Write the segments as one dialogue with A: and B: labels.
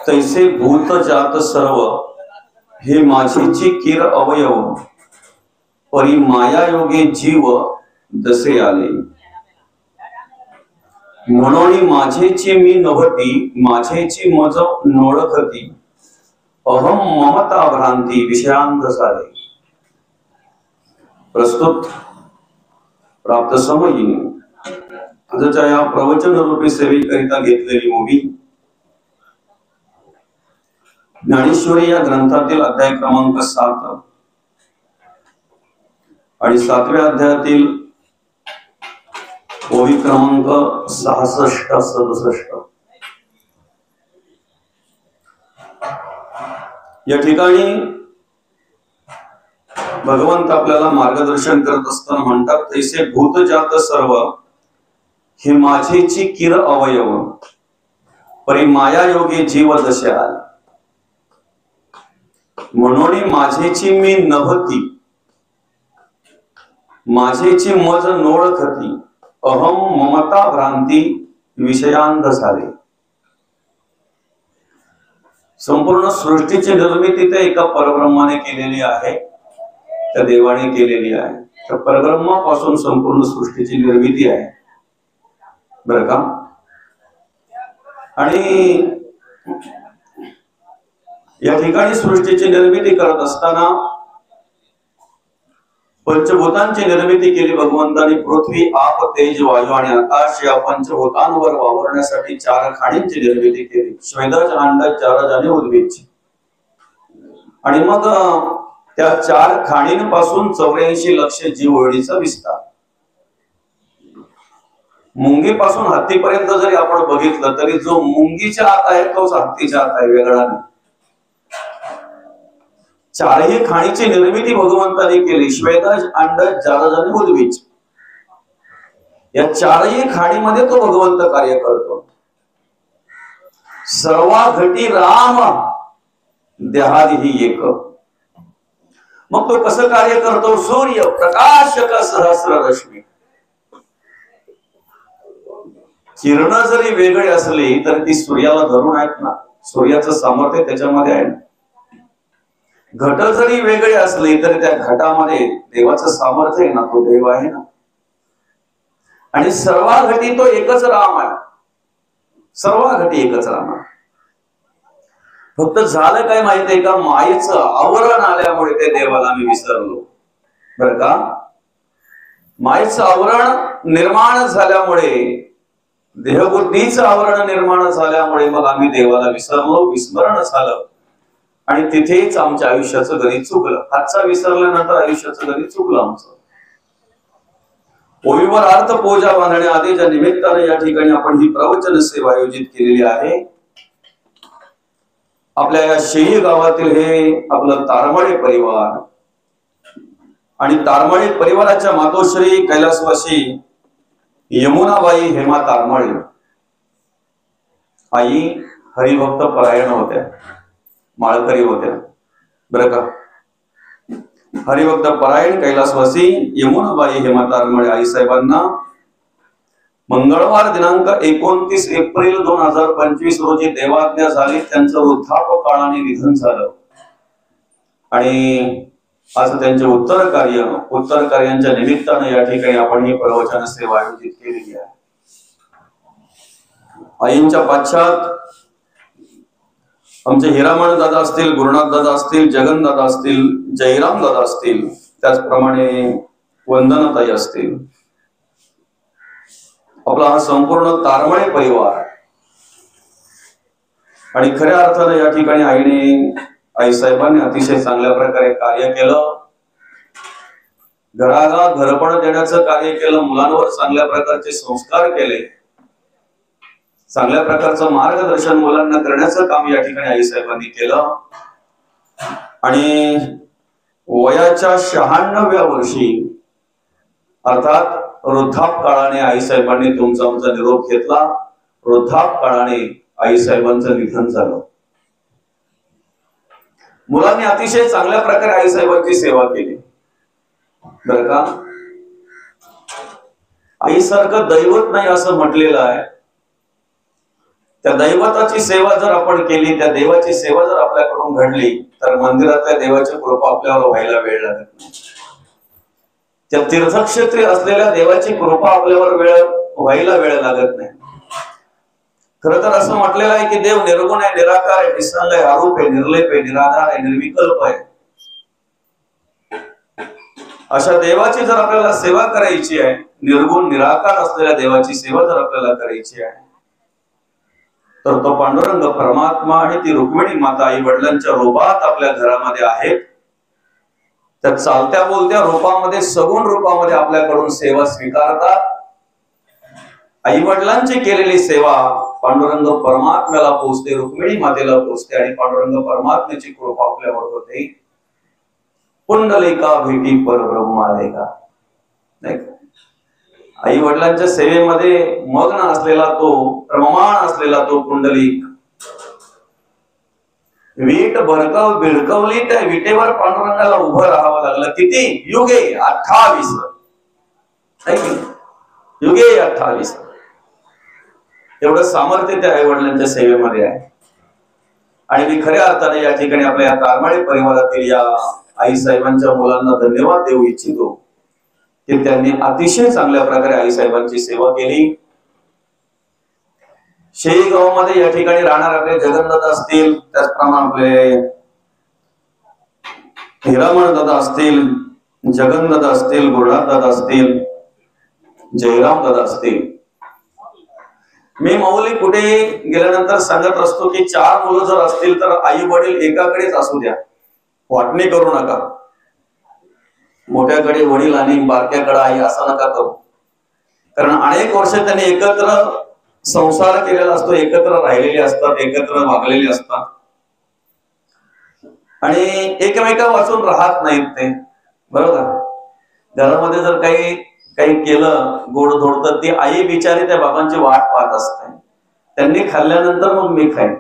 A: तैसे भूत जात सर्व हे माझेची किर अवयव परी माया योगे जीव जसे आले म्हणून माझेची मी नव्हती माझेची मज नोळखती अहम ममता भ्रांती विषयांत झाले। प्रस्तुत प्राप्त समयी आजच्या या प्रवचन रूपी सेवेकरिता घेतलेली मुवी ज्ञानेश्वरी या ग्रंथातील अध्याय क्रमांक 7 आणि 7व्या अध्यायातील ओवी क्रमांक 66-67 या ठिकाणी भगवंत आपल्याला मार्गदर्शन करत असताना म्हणतात तैसे भूत जात सर्व हे माझेची किर अवयव परी माया योगे जीव जसे आले म्हणून माझेची मी नव्हती माझेची मज नोळखती अहम ममता भ्रांती विषयांत झाले। संपूर्ण सृष्टीची निर्मिती ते एका परब्रह्माने केलेली आहे, त्या देवाने केलेली आहे। त्या परब्रह्मापासून संपूर्ण सृष्टीची निर्मिती आहे बरं का। आणि या ठिकाणी सृष्टीची निर्मिती करत असताना पंचभूतांची निर्मिती केली भगवंतानी। पृथ्वी आप तेज वायू आणि आकाश या पंचभूतांवर वावरण्यासाठी 4 खाणींची निर्मिती केली, श्वेदज अंडज जलज आणि उद्भिज। आणि मग त्या 4 खाणींपासून 84 लक्ष जीवोळीचा विस्तार। मुंगीपासून हत्तीपर्यंत जरी आपण बघितलं तरी जो मुंगीच्या आत आहे तोच हत्तीच्या आत आहे, वेगळा नाही। 4ही खाणीची निर्मिती भगवंताने केली, श्वेदज अंडज जलज आणि उद्भिज। या 4ही खाणीमध्ये तो भगवंत कार्य करतो। सर्वा घटी राम देहादिही एक। मग तो कसं कार्य करतो? सूर्य प्रकाशक सहस्र रश्मी। किरण जरी वेगळी असली तर ती सूर्याला धरून आहेत ना, सूर्याचं सामर्थ्य त्याच्यामध्ये आहे। घट जरी वेगळे असले तरी त्या घटामध्ये देवाचं सामर्थ्य आहे ना, तो देव आहे ना। आणि सर्वा घटी तो एकच राम आहे, सर्व घटी एकच राम आहे। फक्त झालं काय माहितीये का, मायेचं आवरण आल्यामुळे ते देवाला आम्ही विसरलो बरं का। मायेचं आवरण निर्माण झाल्यामुळे, देहबुद्धीचं आवरण निर्माण झाल्यामुळे मग आम्ही देवाला विसरलो, विस्मरण झालं आणि तिथेच आमच्या आयुष्याचं गणित चुकलं। हातचा विसरल्यानंतर आयुष्याचं गणित चुकलं आमचं। ओवीवर अर्थ पूजा बांधण्या आधीच्या निमित्ताने या ठिकाणी आपण ही प्रवचन सेवा आयोजित केलेली आहे। आपल्या या शेही गावातील हे आपलं तारमळे परिवार आणि तारमळे परिवाराच्या मातोश्री कैलासवासी यमुनाबाई हेमा तारमळे आई हरिभक्त परायण होत्या, माळकरी होत्या बरं का। हरिभक्त परायण कैलासवासी यमुनाबाई हेमा तारमळे आई साहेबांना मंगळवार दिनांक 29 एप्रिल 2025 रोजी देवाज्ञा झाली। त्यांचं वृद्धापकाळाने निधन झालं आणि आज त्यांचे उत्तर कार्यांच्या निमित्ताने या ठिकाणी आपण ही प्रवचन सेवा आयोजित केलेली आहे। आईंच्या पाश्चात आमचे हिरामण दादा असतील, गुरुनाथ दादा असतील, जगन दादा असतील, जयराम दादा असतील, त्याचप्रमाणे वंदनाताई असतील। आपला हा संपूर्ण तारमळे परिवार आणि खऱ्या अर्थाने या ठिकाणी आई साहेबांनी अतिशय चांगल्या प्रकारे कार्य केलं। घराला घरपण देण्याचं कार्य केलं, मुलांवर चांगल्या प्रकारचे संस्कार केले, चांगल्या प्रकारचं मार्गदर्शन मुलांना करण्याचं काम या ठिकाणी आई साहेबांनी केलं। आणि वयाच्या 96व्या वर्षी अर्थात वृद्धापकाळाने आई साहेबांनी तुमचा आमचा निरोप घेतला। वृद्धापकाळाने आई साहेबांचं निधन झालं। मुलांनी अतिशय चांगल्या प्रकारे आई साहेबांची सेवा केली बरं का। आईसारखं दैवत नाही असं म्हटलेलं आहे। त्या दैवताची सेवा जर आपण केली, त्या देवाची सेवा जर आपल्याकडून घडली, तर मंदिरातल्या देवाची कृपा आपल्यावर व्हायला वेळ लागत नाही. त्या तीर्थक्षेत्री असलेल्या देवाची कृपा आपल्यावर व्हायला वेळ लागत नाही. खर तर असं म्हटलेलं आहे की देव निर्गुण आहे, निराकार आहे, निसंग आहे, अरूप आहे, निर्लेप आहे, निराधार आहे, निर्विकल्प आहे. अशा देवाची जर आपल्याला सेवा करायची आहे, निर्गुण निराकार असलेल्या देवाची सेवा जर आपल्याला करायची आहे, तर तो पांडुरंग परमात्मा आणि ती रुक्मिणी माता आई वडिलांच्या रूपात आपल्या घरामध्ये आहेत. त्या चालत्या बोलत्या रूपामध्ये, सगुण रूपामध्ये आपल्याकडून सेवा स्वीकारतात. आई वडिलांची केलेली सेवा पांडुरंग परमात्म्याला पोचते, रुक्मिणी मातेला पोचते आणि पांडुरंग परमात्म्याची कृपा आपल्यावर होते. पुंडलिका भेटी परब्रह्मालेका. नाही का? आई वडिलांच्या सेवेमध्ये मग्न असलेला तो, रममाण असलेला तो पुंडलिक, वीट भिडकवली, त्या विटेवर पांडुरंगाला उभं राहावं लागलं. किती युगे? 28 युगे 28. एवढं सामर्थ्य त्या आई वडिलांच्या सेवेमध्ये आहे. आणि मी खऱ्या अर्थाने या ठिकाणी आपल्या या तारमाळे परिवारातील या आई साहेबांच्या मुलांना धन्यवाद देऊ इच्छितो की त्यांनी अतिशय चांगल्या प्रकारे आई साहेबांची सेवा केली. शेळीगावमध्ये या ठिकाणी राहणार आपले जगन्नाथ असतील, त्याचप्रमाणे आपले हिरामण दादा असतील, जगन्नाथ असतील, गुरुनाथ दादा असतील, जयराम दादा असतील. मी माऊली कुठे गेल्यानंतर सांगत असतो की 4 मुलं जर असतील तर आई वडील एकाकडेच असू द्या, वाटणी करू नका. मोठ्याकडे वडील आणि बारक्याकडे आई असं नका करू. कारण अनेक वर्ष त्यांनी एकत्र संसार केलेला असतो, एकत्र राहिलेले असतात, एकत्र वागलेले असतात आणि एकमेका वाचून राहत नाहीत ते, बरोबर. घरामध्ये जर काही केलं गोडधोड तर ती आई बिचारी त्या बाबांची वाट पाहत असते. त्यांनी खाल्ल्यानंतर मग मी खाईन.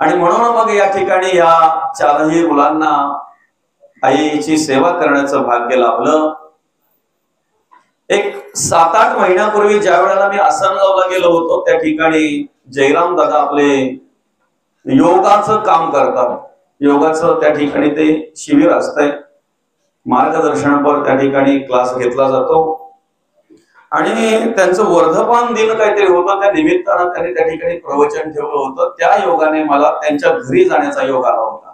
A: आणि म्हणून मग या ठिकाणी या 4ही मुलांना आईची सेवा करण्याचं भाग्य लाभलं. एक 7-8 महिन्यापूर्वी ज्या वेळेला मी आसनगावला गेलो होतो, त्या ठिकाणी जयराम दादा आपले योगाचं काम करतात. योगाचं त्या ठिकाणी ते शिबिर असतंय, मार्गदर्शनावर त्या ठिकाणी क्लास घेतला जातो. आणि त्यांचं वर्धमान दिन काहीतरी होतं, त्या निमित्तानं त्यांनी त्या ठिकाणी प्रवचन ठेवलं होतं. त्या योगाने मला त्यांच्या घरी जाण्याचा योग आला होता.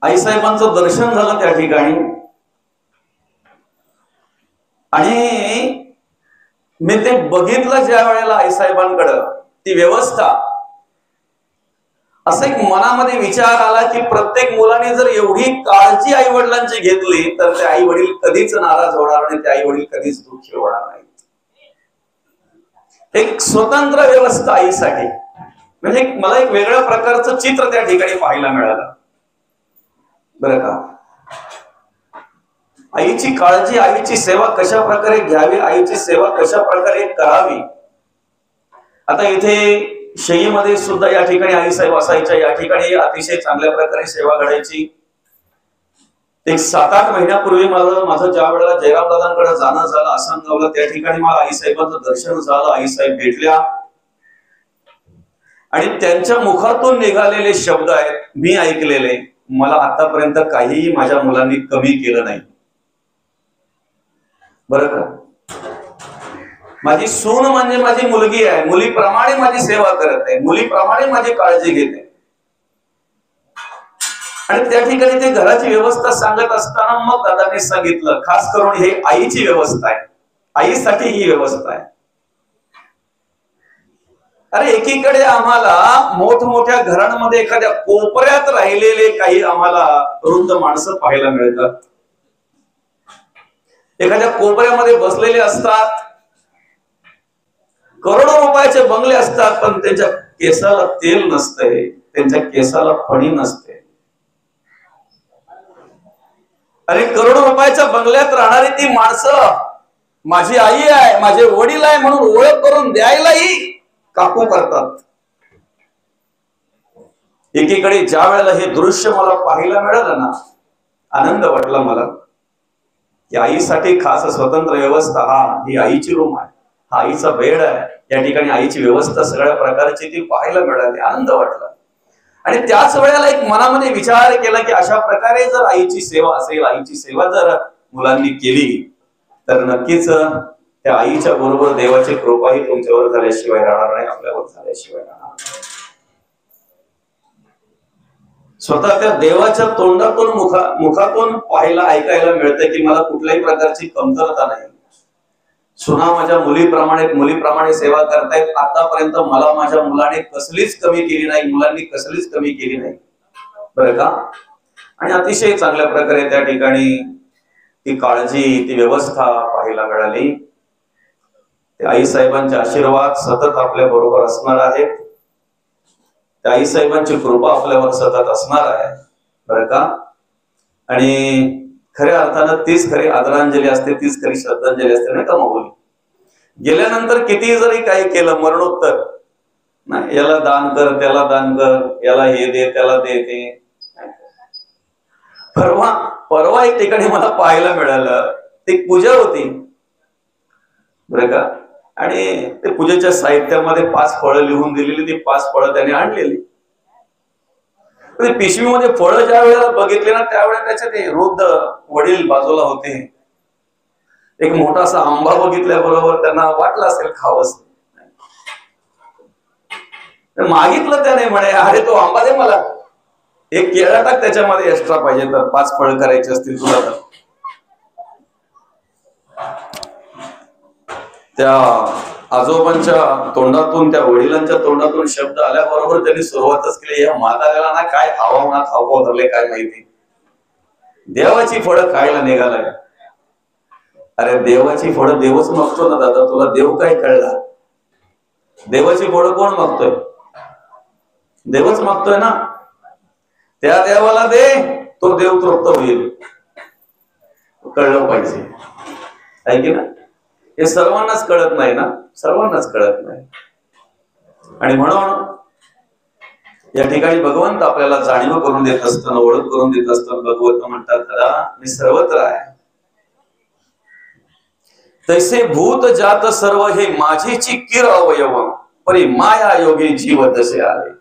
A: आईसाहेबांचं दर्शन झालं त्या ठिकाणी आणि मी ते बघितलं ज्या वेळेला आईसाहेबांकडं ती व्यवस्था, असं एक मनामध्ये विचार आला की प्रत्येक मुलाने जर एवढी काळजी आई वडिलांची घेतली तर ते आई वडील कधीच नाराज होणार नाही, ते आई वडील कधीच दुःखी होणार नाही. एक स्वतंत्र व्यवस्था आईसाठी, म्हणजे मला एक वेगळ्या प्रकारचं चित्र त्या ठिकाणी पाहायला मिळालं, बरं का. आईची काळजी, आईची सेवा कशा प्रकारे घ्यावी, आईची सेवा कशा प्रकारे करावी. आता इथे शेईमध्ये सुद्धा या ठिकाणी आई साहेब असायच्या, या ठिकाणी अतिशय चांगल्या प्रकारे सेवा घडायची. एक 7-8 महिन्यापूर्वी माझं ज्या वेळेला जयराम दादांकडे जाणं झालं आसनगावला, त्या ठिकाणी मला आई साहेबांचं दर्शन झालं. आई साहेब भेटल्या आणि त्यांच्या मुखातून निघालेले शब्द आहेत मी ऐकलेले, मला आतापर्यंत काहीही माझ्या मुलांनी कमी केलं नाही, बरं का. माझी सून म्हणजे माझी मुलगी आहे, मुलीप्रमाणे माझी सेवा करत आहे, मुलीप्रमाणे माझी काळजी घेते. आणि त्या ठिकाणी ते घराची व्यवस्था सांगत असताना मग दादांनी सांगितलं, खास करून हे आईची व्यवस्था आहे, आईसाठी ही व्यवस्था आहे. अरे एकीकडे आम्हाला मोठमोठ्या घरांमध्ये एखाद्या कोपऱ्यात राहिलेले काही आम्हाला वृद्ध माणसं पाहायला मिळतात. एखाद्या कोपऱ्यामध्ये बसलेले असतात, करोडो रुपयाचे बंगले असतात, पण त्यांच्या केसाला तेल नसते, त्यांच्या केसाला फणी नसते. अरे करोडो रुपयाच्या बंगल्यात राहणारी ती माणसं माझी आई आहे, माझे वडील आहे म्हणून ओळख करून द्यायलाही काकू करतात. एकीकडे ज्या वेळेला हे दृश्य मला पाहायला मिळालं ना, आनंद वाटला मला की आईसाठी खास स्वतंत्र व्यवस्था, ही आईची रूम आहे. हा आईचा बेड आहे, या ठिकाणी आईची व्यवस्था सगळ्या प्रकारची ती पाहायला मिळाली, आनंद वाटला. आणि त्याच वेळेला एक मनामध्ये विचार केला की अशा प्रकारे जर आईची सेवा असेल, आईची सेवा जर मुलांनी केली तर नक्कीच त्या आईच्या बरोबर देवाची कृपाही तुमच्यावर झाल्याशिवाय राहणार नाही, आपल्यावर झाल्याशिवाय राहणार नाही. स्वतः त्या देवाच्या तोंडातून मुखातून पाहायला ऐकायला मिळतं की मला कुठल्याही प्रकारची कमतरता नाही. सुना माझ्या मुलीप्रमाणे सेवा करतायत. आतापर्यंत मला माझ्या मुलाने कसलीच कमी केली नाही, मुलांनी कसलीच कमी केली नाही, बरं का. आणि अतिशय चांगल्या प्रकारे त्या ठिकाणी ती काळजी, ती व्यवस्था पाहायला मिळाली. आई साहेबांचे आशीर्वाद सतत आपल्या बरोबर असणार आहेत, त्या आई साहेबांची कृपा आपल्यावर सतत असणार आहे, बरं का. आणि खऱ्या अर्थानं तीच खरी आदरांजली असते, तीच खरी श्रद्धांजली असते, नाही का माऊली. गेल्यानंतर किती जरी काही केलं मरणोत्तर, नाही याला दान कर, त्याला दान कर, याला हे दे, त्याला दे, ते. परवा एक ठिकाणी मला पाहायला मिळालं, ती पूजा होती, बरं का. आणि ते पूजेच्या साहित्यामध्ये 5 फळं लिहून दिलेली, ती 5 फळं त्याने आणलेली. पिशवीमध्ये फळं ज्या वेळेला बघितले ना, त्यावेळेला त्याचे ते वृद्ध वडील बाजूला होते. एक मोठासा आंबा बघितल्याबरोबर त्यांना वाटलं असेल खावंस, मागितलं त्याने, म्हणे अरे तो आंबा दे मला, एक केळा टाक त्याच्यामध्ये एक्स्ट्रा पाहिजे तर, 5 फळं करायची असतील तुला तर. त्या आजोबांच्या तोंडातून, त्या वडिलांच्या तोंडातून शब्द आल्याबरोबर त्यांनी सुरुवातच केली, या म्हाताऱ्याला ना काय खावा ना खावा धरले काय माहिती, देवाची फळं खायला निघालाय. अरे देवाची फळं देवच मागतो ना दादा, तुला देव काय कळला. देवाची फळं कोण मागतोय, देवच मागतोय ना. त्या देवाला दे, तो देव तृप्त होईल, कळलं पाहिजे, आहे की ना. हे सर्वांनाच कळत नाही ना, सर्वांनाच कळत नाही. आणि म्हणून या ठिकाणी भगवंत आपल्याला जाणीव करून देत असताना, ओळख करून देत असताना भगवंत म्हणतात, खरा मी सर्वत्र आहे. तैसे भूत जात सर्व हे माझीची किर अवयव, परी माया योगी जीव तसे आले.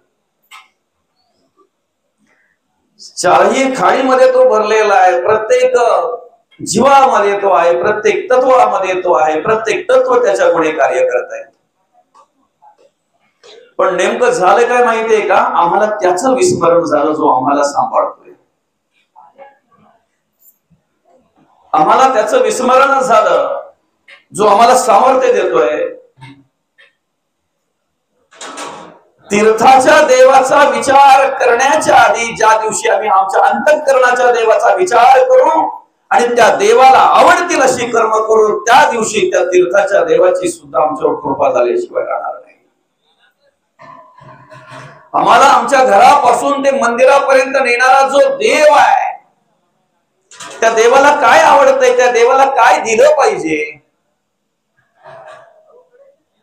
A: चारही खाणीमध्ये तो भरलेला आहे, प्रत्येक जीवामध्ये तो आहे, प्रत्येक तत्वामध्ये तो आहे, प्रत्येक तत्व त्याच्या गुणे कार्य करत आहे. पण नेमकं झालं काय माहितीये का, आम्हाला त्याचं विस्मरण झालं जो आम्हाला सांभाळतोय. आम्हाला त्याचं विस्मरण झालं जो आम्हाला सामर्थ्य देतोय. तीर्थाच्या देवाचा विचार करण्याच्या आधी ज्या दिवशी आम्ही आमच्या अंतःकरणाच्या देवाचा विचार करू आणि त्या देवाला आवडतील अशी कर्म करू, त्या दिवशी त्या तीर्थाच्या देवाची सुद्धा आमच्यावर कृपा झाल्याशिवाय राहणार नाही. आम्हाला आमच्या घरापासून ते मंदिरापर्यंत नेणारा जो देव आहे, त्या देवाला काय आवडतंय, त्या देवाला काय दिलं पाहिजे,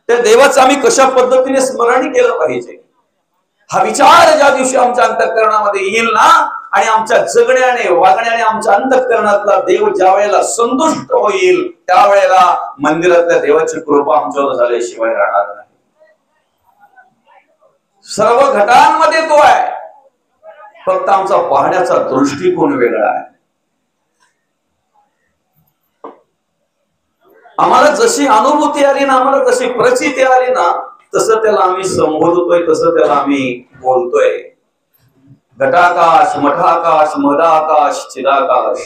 A: त्या देवाचं आम्ही कशा पद्धतीने स्मरण केलं पाहिजे, हा विचार ज्या दिवशी आमच्या अंतःकरणामध्ये येईल ना, आणि आमच्या जगण्याने वागण्याने आमच्या अंतःकरणातला देव ज्या वेळेला संतुष्ट होईल, त्यावेळेला मंदिरातल्या देवाची कृपा आमच्यावर झाल्याशिवाय राहणार नाही. सर्व घटांमध्ये तो आहे, फक्त आमचा पाहण्याचा दृष्टिकोन वेगळा आहे. आम्हाला जशी अनुभूती आली ना, आम्हाला जशी प्रचिती आली ना, तसं त्याला आम्ही संबोधतोय, तसं त्याला आम्ही बोलतोय. घटाकाश, मठाकाश, मदाकाश, चिदाकाश.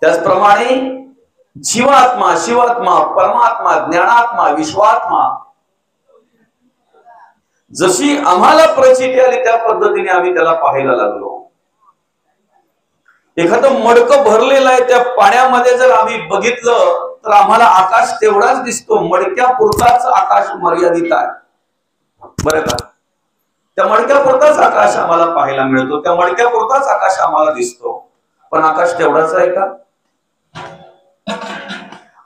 A: त्याचप्रमाणे जीवात्मा, शिवात्मा, परमात्मा, ज्ञानात्मा, विश्वात्मा जशी आम्हाला प्रचिती आली त्या पद्धतीने आम्ही त्याला पाहायला लागलो. एखादं मडकं भरलेलं आहे, त्या पाण्यामध्ये जर आम्ही बघितलं तर आम्हाला आकाश तेवढाच दिसतो, मडक्यापुरताच आकाश मर्यादित आहे, बरं का. त्या मडक्यापुरताच आकाश आम्हाला पाहायला मिळतो, त्या मडक्यापुरताच आकाश आम्हाला दिसतो, पण आकाश तेवढाच आहे का.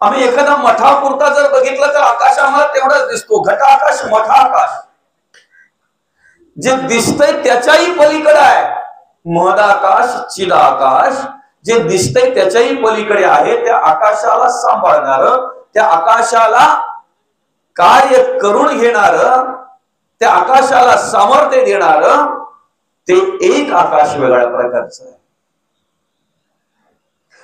A: आम्ही एखादा मठापुरता जर बघितलं तर आकाश आम्हाला तेवढाच दिसतो. घटाकाश, मठाकाश जे दिसतंय त्याच्याही पलीकडे आहे. महदाकाश, चिदाकाश जे दिसतंय त्याच्याही पलीकडे आहे. त्या आकाशाला सांभाळणार, त्या आकाशाला कार्य करून घेणार, त्या आकाशाला सामर्थ्य देणार ते एक आकाश वेगळ्या प्रकारचं आहे.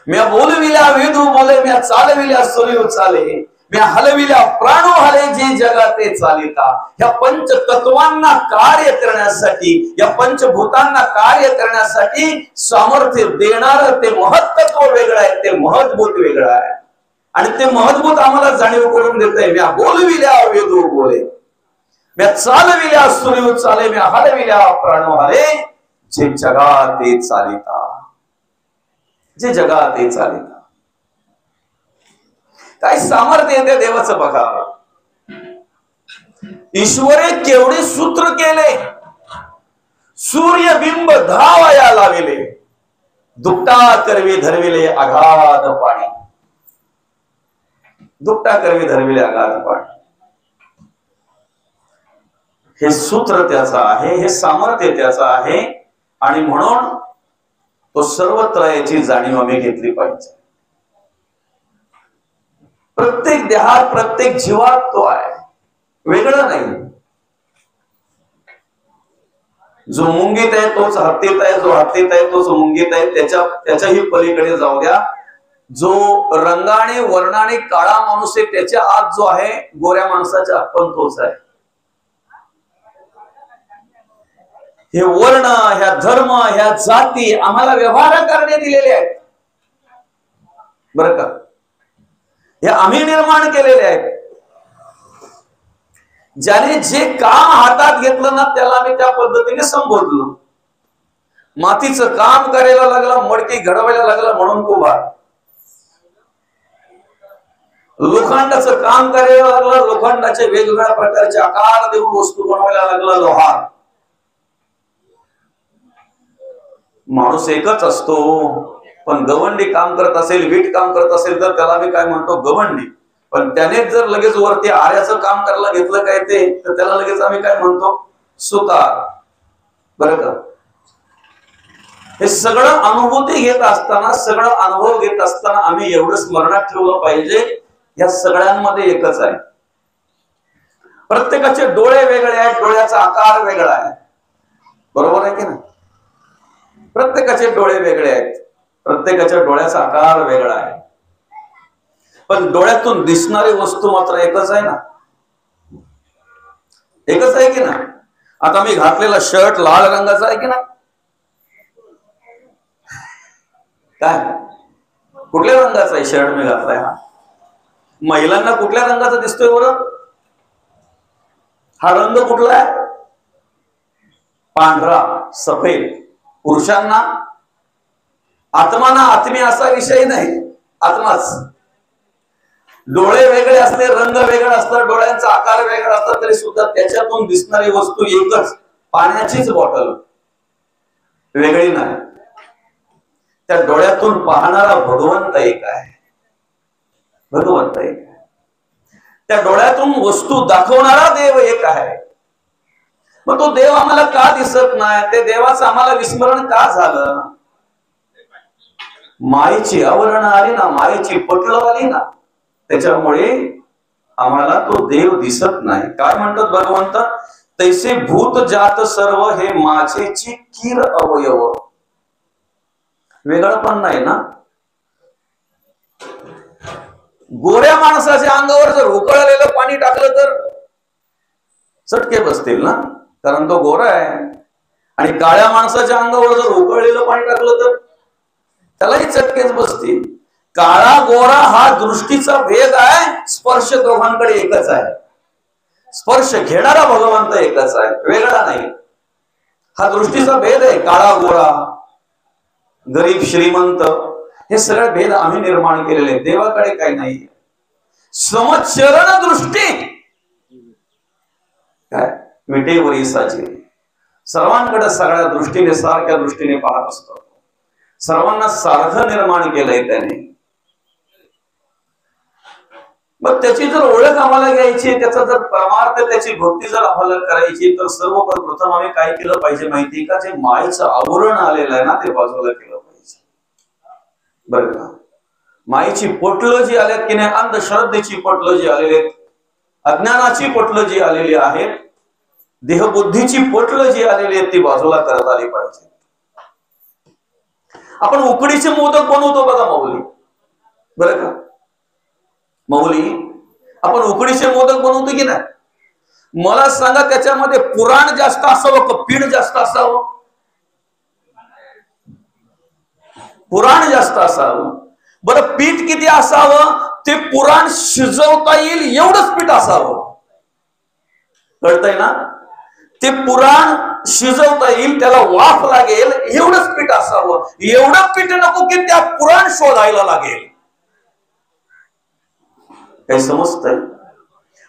A: म्या बोलविल्या वेदू बोले, म्या चालविल्या सूर्य चाले, म्या हलविल्या प्राणो हले, जे जगाते चालिता. या पंचतत्वांना कार्य करण्यासाठी, या पंचभूतांना कार्य करण्यासाठी सामर्थ्य देणार ते महत्त्व वेगळं आहे, ते महद्भूत वेगळं आहे. आणि ते महद्भूत आम्हाला जाणीव करून देतंय. म्या बोलविल्या वेदू बोले, म्या चालविल्या सूर्य चाले, म्या हलविल्या प्राणो हले, जे जगाते चालिता, जे जगाते चालिता. काय सामर्थ्य येते देवाचं बघा. ईश्वरे केवढे सूत्र केले, सूर्यबिंब धावया लाविले, दुपटा करवी धरविले अगाध पाणी, दुपटा करवी धरविले अगाध पाणी. हे सूत्र त्याचं आहे, हे सामर्थ्य त्याचं आहे. आणि म्हणून तो सर्वत्र याची जाणीव आम्ही घेतली पाहिजे. प्रत्येक देहात, प्रत्येक जीवात तो आहे, वेगळं नाही. जो मुंगीत आहे तोच हत्तीत आहे, जो हत्तीत आहे तोच मुंगीत आहे, त्याच्याही पलीकडे जाऊ द्या. जो रंगाने वर्णाने काळा माणूस आहे त्याच्या आत जो आहे गोऱ्या माणसाच्या आत पण तोच आहे. हे वर्ण, ह्या धर्म, ह्या जाती आम्हाला व्यवहार करणे दिलेले आहेत बरं का. हे आम्ही निर्माण केलेले आहेत. ज्याने जे काम हातात घेतलं ना त्याला आम्ही त्या पद्धतीने संबोधलो. मातीचं काम करायला लागलं, मडकी घडवायला लागलं म्हणून कुंभार. लोखंडाचं काम करायला लागलं, लोखंडाचे वेगवेगळ्या प्रकारचे आकार देऊन वस्तू बनवायला लागला लोहार. माणूस एकच असतो, पण गवंडी काम करत असेल, वीट काम करत असेल तर त्याला मी काय म्हणतो गवंडी. पण त्याने जर लगेच वरती आर्याचं काम करायला घेतलं काय ते, तर त्याला लगेच आम्ही काय म्हणतो सुतार बरं का. हे सगळं अनुभूती घेत असताना, सगळं अनुभव घेत असताना आम्ही एवढं स्मरणात ठेवलं पाहिजे, या सगळ्यांमध्ये एकच आहे. प्रत्येकाचे डोळे वेगळे आहेत, डोळ्याचा आकार वेगळा आहे, बरोबर आहे की नाही. प्रत्येकाचे डोळे वेगळे आहेत, प्रत्येकाच्या डोळ्याचा आकार वेगळा आहे, पण डोळ्यातून दिसणारी वस्तू मात्र एकच आहे ना, एकच आहे की ना. आता मी घातलेला शर्ट लाल रंगाचा आहे की ना, काय कुठल्या रंगाचा आहे शर्ट मी घातलाय हा. महिलांना कुठल्या रंगाचा दिसतोय बरं, हा रंग कुठला आहे, पांढरा सफेद. पुरुषांना आत्मा ना आत्मी असा विषय नाही, आत्माच. डोळे वेगळे असले, रंग वेगळा असला, डोळ्यांचा आकार वेगळा असला तरी सुद्धा त्याच्यातून दिसणारी वस्तू एकच, पाण्याचीच बॉटल, वेगळी नाही. त्या डोळ्यातून पाहणारा भगवंत एक आहे, भगवंत एक आहे. त्या डोळ्यातून वस्तू दाखवणारा देव एक आहे. मग तो देव आम्हाला का दिसत नाही, ते देवाचं आम्हाला विस्मरण का झालं. मायेची आवरण आली ना, मायेची पटलं आली ना, त्याच्यामुळे आम्हाला तो देव दिसत नाही. काय म्हणतात भगवंत, तैसे भूत जात सर्व हे माझेची कीर अवयव. वेगळं पण नाही ना. गोऱ्या माणसाच्या अंगावर जर उकळलेलं पाणी टाकलं तर चटके बसतील ना, कारण तो गोरा आहे. आणि काळ्या माणसाच्या अंगावर जर उकळलेलं पाणी टाकलं तर त्यालाही चटकेच बसतील. काळा गोरा हा दृष्टीचा भेद आहे, स्पर्श दोघांकडे एकच आहे. स्पर्श घेणारा भगवंत एकच आहे, वेगळा नाही. हा दृष्टीचा भेद आहे. काळा गोरा, गरीब श्रीमंत, हे सगळे भेद आम्ही निर्माण केलेले. देवाकडे काही नाही. समचरण दृष्टी काय मिटेवरी साची. सर्वांकडे सगळ्या दृष्टीने, सारख्या दृष्टीने पाहत असतो. सर्वांना सारखं निर्माण केलंय त्याने. मग त्याची जर ओळख आम्हाला घ्यायची, त्याचा जर परमार्थ, त्याची भक्ती जर आम्हाला करायची, तर सर्वप्रथम आम्ही काय केलं पाहिजे माहिती का, जे मायेचं आवरण आलेलं आहे ना ते बाजूला केलं पाहिजे बरं का. मायेची पोटलं जी आलेत की नाही, अंधश्रद्धेची पोटलं जी आलेली आहेत, अज्ञानाची पोटलं जी आलेली आहेत, देहबुद्धीची पोटलं जी आलेली आहेत, ती बाजूला करत आली पाहिजे. आपण उकडीचे मोदक बनवतो बघा माऊली, बरं का माऊली, आपण उकडीचे मोदक बनवतो की नाही? मला सांगा त्याच्यामध्ये पुराण जास्त असावं का पीठ जास्त असावं? पुराण जास्त असावं. बरं पीठ किती असावं? ते पुराण शिजवता येईल एवढंच पीठ असावं. कळतंय ना? ते पुराण शिजवता येईल, त्याला वाफ लागेल एवढंच पीठ असावं. एवढं पीठ नको की त्या पुराण शोधायला लागेल. काही समजतंय?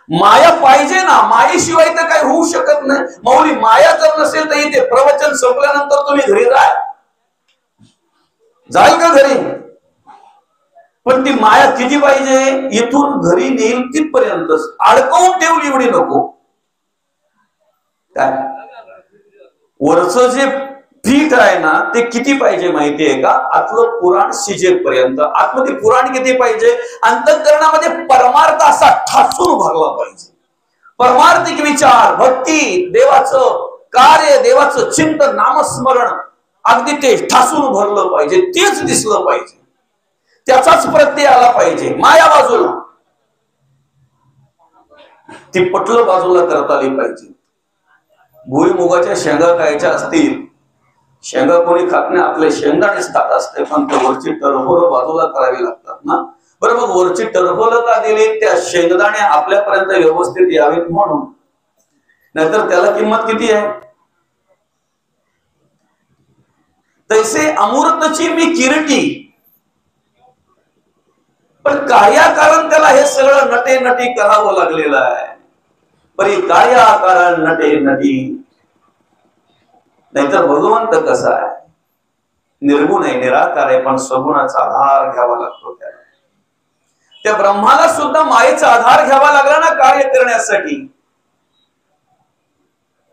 A: माया पाहिजे ना, मायेशिवाय तर काही होऊ शकत नाही. माऊली माया जर नसेल तर इथे प्रवचन संपल्यानंतर तुम्ही घरी जाईल का घरी? पण ती माया किती पाहिजे? इथून घरी नेईल तिथपर्यंत अडकवून ठेवली एवढी नको. काय वरचं जे पीठ आहे ना, ते किती पाहिजे माहितीये का? आतलं पुराण शिजेपर्यंत. आतमध्ये पुराण किती पाहिजे? अंतःकरणामध्ये परमार्थ असा ठासून भरला पाहिजे. परमार्थिक विचार, भक्ती, देवाचं कार्य, देवाचं चिंतन, नामस्मरण अगदी ते ठासून भरलं पाहिजे. तेच दिसलं पाहिजे, त्याचाच प्रत्यय आला पाहिजे. माया बाजूला, ती पटलं बाजूला करता आली पाहिजे. भुईमुगाच्या शेंगा खायच्या असतील, शेंगा कोणी खात नाही, आपले शेंगदाणेच खात असते, पण ते वरची टरफलं बाजूला करावी लागतात ना. बरं मग वरची टरफलं का दिली? त्या शेंगदाणे आपल्यापर्यंत व्यवस्थित यावेत म्हणून, नाहीतर त्याला किंमत किती आहे? तैसे अमृतची मी किरटी, पण कार्याकारण त्याला हे सगळं नटे नटी करावं लागलेलं आहे. परी कार्याकारण नटे नटी. नाहीतर भगवंत कसा आहे? निर्गुण आहे, निराकार आहे, पण सगुणाचा आधार घ्यावा लागतो त्याला. त्या ब्रह्माला सुद्धा मायेचा आधार घ्यावा लागला ना कार्य करण्यासाठी.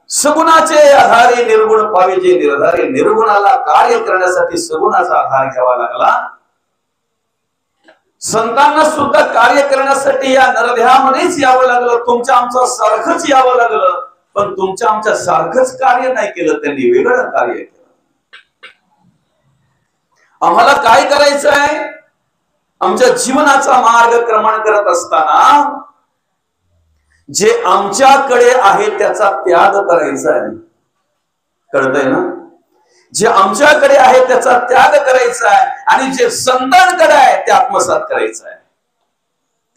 A: सगुणाचे आधारे निर्गुण पाविजे निर्धारे. निर्गुणाला कार्य करण्यासाठी सगुणाचा आधार घ्यावा लागला. संतांना सुद्धा कार्य करण्यासाठी या नरदेहामध्येच यावं लागलं. तुमच्या आमच्या सारखंच यावं लागलं, पण तुमच्या आमच्या सारखंच कार्य नाही केलं, त्यांनी वेगळं कार्य केलं. आम्हाला काय करायचं आहे? आमच्या जीवनाचा मार्गक्रमण करत असताना जे आमच्याकडे आहे त्याचा त्याग करायचा आहे. कळतंय ना? जे आमच्याकडे आहे त्याचा त्याग करायचा आहे, आणि जे संतांकडे आहे ते आत्मसात करायचं आहे.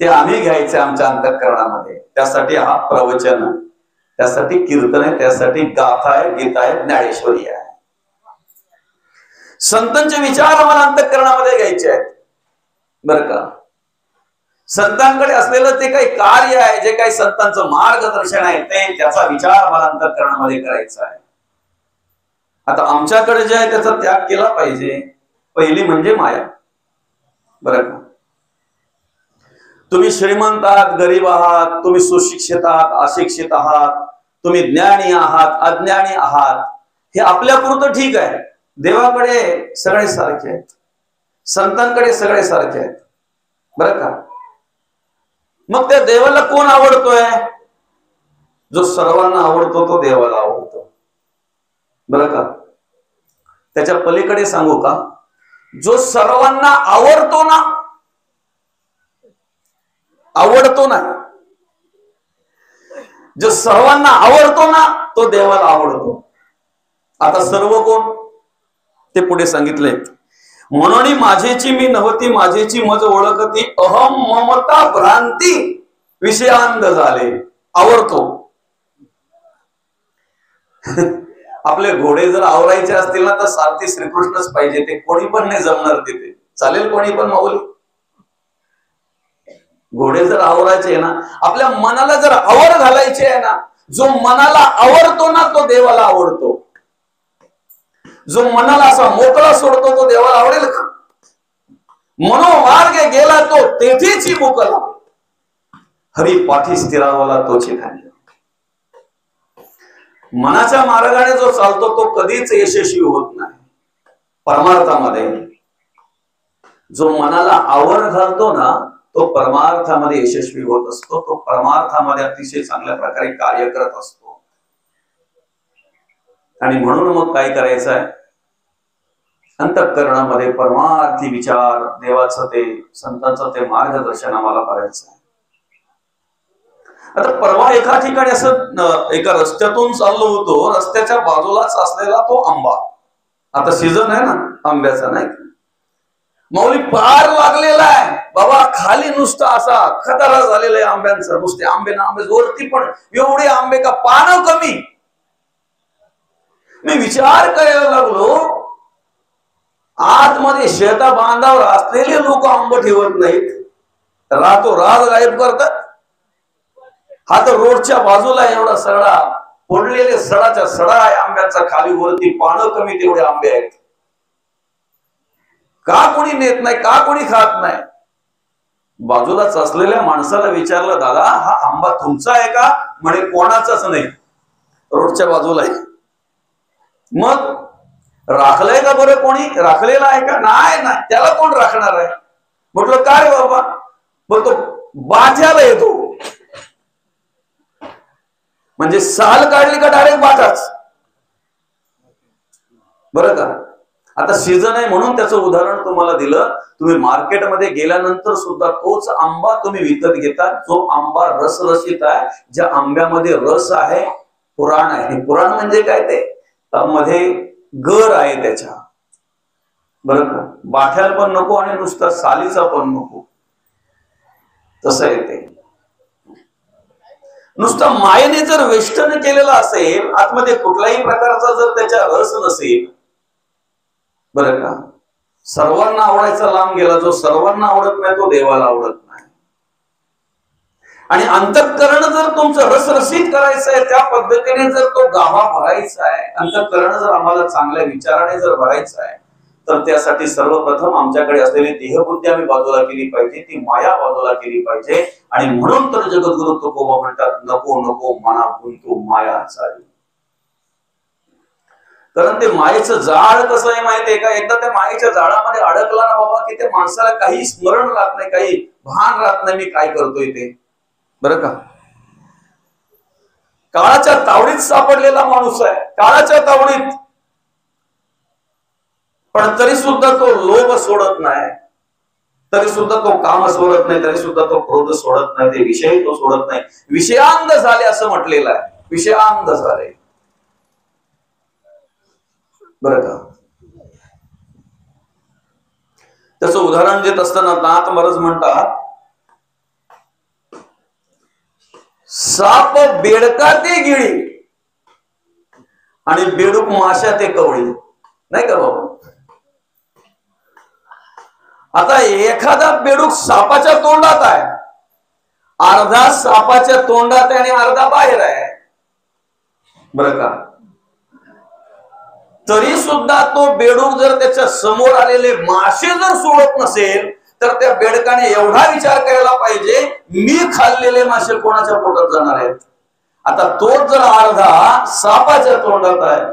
A: ते आम्ही घ्यायचे आमच्या अंतःकरणामध्ये. त्यासाठी हा प्रवचन, त्यासाठी कीर्तन आहे, त्यासाठी गाथा आहे, गीता आहे, ज्ञानेश्वरी आहे. संतांचे विचार आम्हाला अंतःकरणामध्ये घ्यायचे आहेत, बरं का? संतांकडे असलेलं ते काही कार्य आहे, जे काही संतांचं मार्गदर्शन आहे, ते त्याचा विचार मला अंतःकरणामध्ये करायचा आहे. आता आमच्याकडे जे आहे त्याचा त्याग केला पाहिजे. पहिली म्हणजे माया, बरं का? तुम्ही श्रीमंत आहात, गरीब आहात, तुम्ही सुशिक्षित आहात, अशिक्षित आहात, तुम्ही ज्ञानी आहात, अज्ञानी आहात, हे आपल्यापुरतं ठीक आहे. देवाकडे सगळे सारखे आहेत, संतांकडे सगळे सारखे आहेत, बरं का? मग त्या देवाला कोण आवडतोय? जो सर्वांना आवडतो तो देवाला आवडतो, बरं का? त्याच्या पलीकडे सांगू का? जो सर्वांना आवडतो ना, आवडतो ना, जो सर्वांना आवडतो ना, तो देवाला आवडतो. आता सर्व कोण? ते पुढे सांगितले. म्हणून माझेची मी नव्हती, माझेची मज ओळखती, अहम ममता भ्रांती विषयांध झाले. आवडतो. आपले घोडे जर आवरायचे असतील ना, तर सारथी श्रीकृष्णच पाहिजे. ते कोणी पण नाही जमणार तिथे. चालेल कोणी पण माऊली? घोडे जर आवरायचे ना, आपल्या मनाला जर आवर घालायचे आहे ना, जो मनाला आवडतो ना तो देवाला आवडतो. जो मनाला असा मोकळा सोडतो तो देवाला आवडेल का? मनोमार्गे गेला तो तेथेची मोकला, हरी पाठी स्थिरावला तोची धान्य. मनाच्या मार्गाने जो चालतो तो कधीच यशस्वी होत नाही परमार्थामध्ये. जो मनाला आवर घालतो ना तो परमार्थामध्ये यशस्वी होत असतो, तो परमार्थामध्ये अतिशय चांगल्या प्रकारे कार्य करत असतो. आणि म्हणून मग काय करायचं आहे, अंतःकरणामध्ये परमार्थी विचार, देवाचं ते संतांचं ते मार्गदर्शन आम्हाला करायचं आहे. आता परवा एका ठिकाणी असं एका रस्त्यातून चाललो होतो, रस्त्याच्या बाजूलाच असलेला तो आंबा, आता सीझन आहे ना आंब्याचा, नाही माऊली पार लागलेला आहे बाबा, खाली नुसता असा खतारा झालेला आहे आंब्यांचा, नुसते आंबे ना आंबे, वरती पण एवढे आंबे का, पानं कमी. मी विचार करायला लागलो, आतमध्ये शेता बांधावर असलेले लोक आंब ठेवत नाहीत, रातो रात गायब करतात. हा तर रोडच्या बाजूला एवढा सडा, पडलेले सडाच्या सडा आहे आंब्याचा, खाली वरती पानं कमी, तेवढे आंबे आहेत. का कोणी नेत नाही, का कोणी खात नाही? बाजूलाच असलेल्या माणसाला विचारलं, दादा हा आंबा तुमचा आहे का? म्हणे कोणाचाच नाही, रोडच्या बाजूला आहे. मग राखलंय का बरं कोणी? राखलेला आहे का? नाही नाही, त्याला कोण राखणार आहे? म्हटलं काय बाबा? बोलतो बाठ्याला येतो, म्हणजे साल काढली का डायरेक्ट बाठाच, बरं का. आता सीझन आहे म्हणून त्याचं उदाहरण तुम्हाला दिलं. तुम्ही मार्केटमध्ये गेल्यानंतर सुद्धा तोच आंबा तुम्ही विकत घेता, जो आंबा रसरशीत आहे, ज्या आंब्यामध्ये रस आहे, पुराण आहे. पुराण म्हणजे काय? ते मध्ये गर आहे त्याच्या, बरं का. बाठ्याला पण नको आणि नुसता सालीचा पण नको, तसं आहे ते. नुसतं मायेने जर वेष्टन केलेला असेल, आतमध्ये कुठल्याही प्रकारचा जर त्याच्या रस नसेल, बरं का, सर्वांना आवडायचा लांब गेला. जो सर्वांना आवडत नाही तो देवाला आवडत नाही. आणि अंतःकरण जर तुमचं रसरशीत करायचं आहे, त्या पद्धतीने जर तो गाभा भरायचा आहे, अंतःकरण जर आम्हाला चांगल्या विचाराने जर भरायचं आहे, तर त्यासाठी सर्वप्रथम आमच्याकडे असलेली देहबुद्धी आम्ही बाजूला केली पाहिजे, ती माया बाजूला केली पाहिजे. आणि म्हणून तर जगद्गुरु तुकोबा म्हणतात, नको नको मना गुंतू माया चाली. कारण ते मायेचं जाळ कसं आहे माहितीये का? एकदा त्या मायेच्या जाळामध्ये अडकला ना बाबा, की त्या माणसाला काही स्मरण राहत नाही, काही भान राहत नाही, मी काय करतोय ते, बरं का. काळाच्या तावडीत सापडलेला माणूस आहे, काळाच्या तावडीत, पण तरी सुद्धा तो लोभ सोडत नाही, तरी सुद्धा तो काम सोडत नाही, तरी सुद्धा तो क्रोध सोडत नाही, ते विषय तो सोडत नाही. विषयांध झाले असं म्हटलेलं आहे, विषयांध झाले, बरं का. त्याचं उदाहरण देत असताना नाथ महाराज म्हणतात, साप बेडका ते गिळी आणि बेडूक माशा ते कवळी, नाही का बाबा. आता एखादा बेडूक सापाच्या तोंडात आहे, अर्धा सापाच्या तोंडात आहे आणि अर्धा बाहेर आहे, बरं का. तरी सुद्धा तो बेडूक जर त्याच्या समोर आलेले मासे जर सोडत नसेल, तर त्या बेडकाने एवढा विचार करायला पाहिजे, मी खाल्लेले मासे कोणाच्या पोटात जाणार आहेत. आता तोच जर अर्धा सापाच्या तोंडात आहे,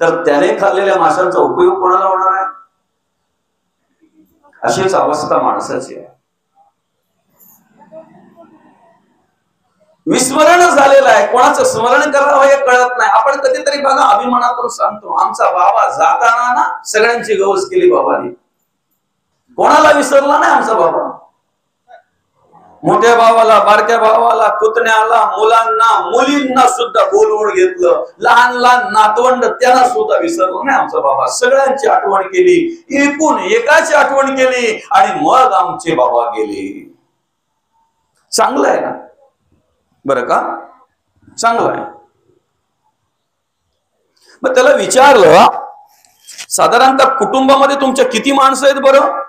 A: तर त्याने खाल्लेल्या माशांचा उपयोग कोणाला होणार आहे? अशीच अवस्था माणसाची आहे. विस्मरण झालेलं आहे, कोणाचं स्मरण करावं हे कळत नाही. आपण कधीतरी बघा अभिमानातून सांगतो, आमचा बाबा जाताना ना सगळ्यांची गवस केली बाबांनी, कोणाला विसरला नाही आमचा बाबा. मोठ्या भावाला, बारक्या भावाला, पुतण्याला, मुलांना, मुलींना सुद्धा बोलवून घेतलं, लहान लहान नातवंड त्यांना सुद्धा विसरलं नाही आमचा बाबा. सगळ्यांची आठवण केली, एकूण एकाची आठवण केली आणि मग आमचे बाबा गेले. चांगलं आहे ना, बरं का, चांगलं आहे. मग त्याला विचारलं, साधारणतः कुटुंबामध्ये तुमच्या किती माणसं आहेत बरं?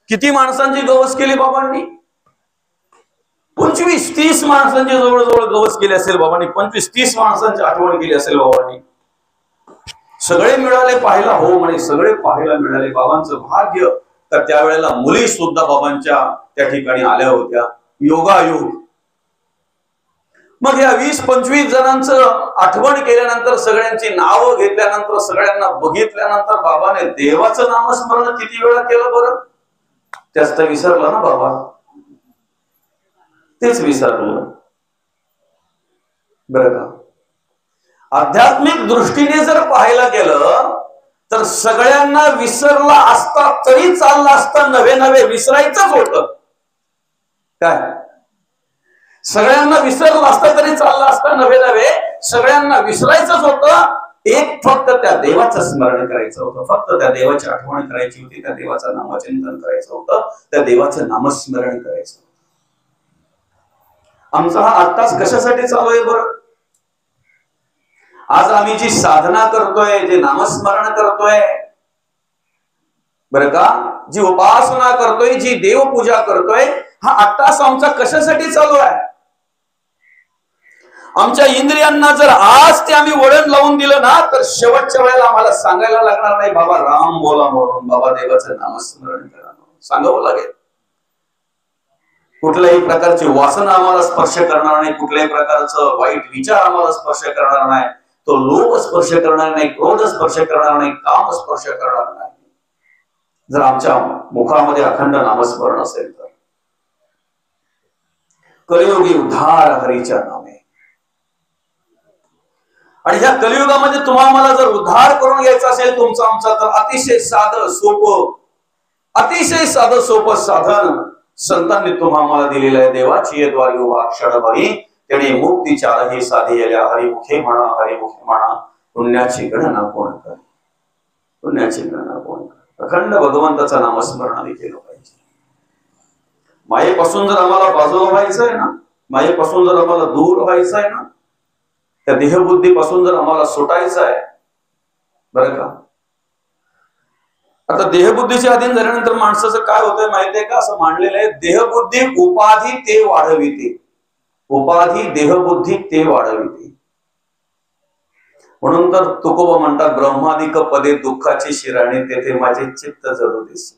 A: किती माणसांची गवस केली बाबांनी? 25-30 माणसांची जवळजवळ गवस केली असेल बाबांनी, 25-30 माणसांची आठवण केली असेल बाबांनी. सगळे मिळाले पाहायला, हो म्हणे, सगळे पाहायला मिळाले. बाबांचं भाग्य. तर त्यावेळेला मुली सुद्धा बाबांच्या त्या ठिकाणी आल्या होत्या, योगायोग. मग या 20-25 जणांचं आठवण केल्यानंतर, सगळ्यांची नावं घेतल्यानंतर, सगळ्यांना बघितल्यानंतर बाबाने देवाचं नामस्मरण किती वेळा केलं बरं? त्याच तर विसरला ना बाबा, तेच विसरलं. बरं का, आध्यात्मिक दृष्टीने जर पाहायला गेलं तर सगळ्यांना विसरला असता तरी चालला असता, नवे नवे विसरायचंच होतं. काय, सगळ्यांना विसरला असता तरी चालला असता, नवे नवे सगळ्यांना विसरायचंच होतं. एक फक्त त्या देवाचं स्मरण करायचं होतं, फक्त त्या देवाची आठवण करायची होती, त्या देवाचं नामचिंतन करायचं होतं, त्या देवाचं नामस्मरण करायचं. आमचा हा आत्ताच कशासाठी चालू आहे बरं? आज आम्ही जी साधना करतोय, जे नामस्मरण करतोय, बरं का, जी उपासना करतोय, जी देवपूजा करतोय, हा आत्ताच आमचा कशासाठी चालू आहे? आमच्या इंद्रियांना जर आज ते आम्ही वळण लावून दिलं ना, तर शेवटच्या वेळेला आम्हाला सांगायला लागणार नाही बाबा राम बोला म्हणून, बाबा देवाचं नामस्मरण करा म्हणून सांगावं लागेल. कुठल्याही प्रकारची वासना आम्हाला स्पर्श करणार नाही, कुठल्याही प्रकारचं वाईट विचार आम्हाला स्पर्श करणार नाही, तो लोभ स्पर्श करणार नाही, क्रोध स्पर्श करणार नाही, काम स्पर्श करणार नाही, जर आमच्या मुखामध्ये अखंड नामस्मरण असेल तर. कलियुगी उद्धार हरीच्या नामे. आणि ह्या कलियुगामध्ये तुम्हाला मला जर उद्धार करून घ्यायचा असेल तुमचा आमचा, तर अतिशय साधं सोपं, अतिशय साधं सोपं साधन संतांनी तुम्हाला दिलेलं आहे. देवाची द्वारी उभा क्षणभरी त्याने मुक्ती चारही साधिल्या, हरिमुखे म्हणा हरिमुखे म्हणा, पुण्याची गणना कोण कर, पुण्याची गणना कोण कर. अखंड भगवंताचं नामस्मरण आम्ही केलं पाहिजे. मायेपासून जर आम्हाला बाजूला व्हायचं आहे ना, मायेपासून जर आम्हाला दूर व्हायचं आहे ना, त्या देहबुद्धीपासून जर आम्हाला सुटायचं आहे, बरं का, आता देहबुद्धीच्या अधीन झाल्यानंतर माणसाचं काय होतंय माहितीये का? असं मांडलेलं आहे, देहबुद्धी उपाधी ते वाढविते, उपाधी देहबुद्धी ते वाढविते. म्हणून तर तुकोबा म्हणतात, ब्रह्मादिक पदे दुःखाची शिराणी, तेथे माझे चित्त जडू दिसे.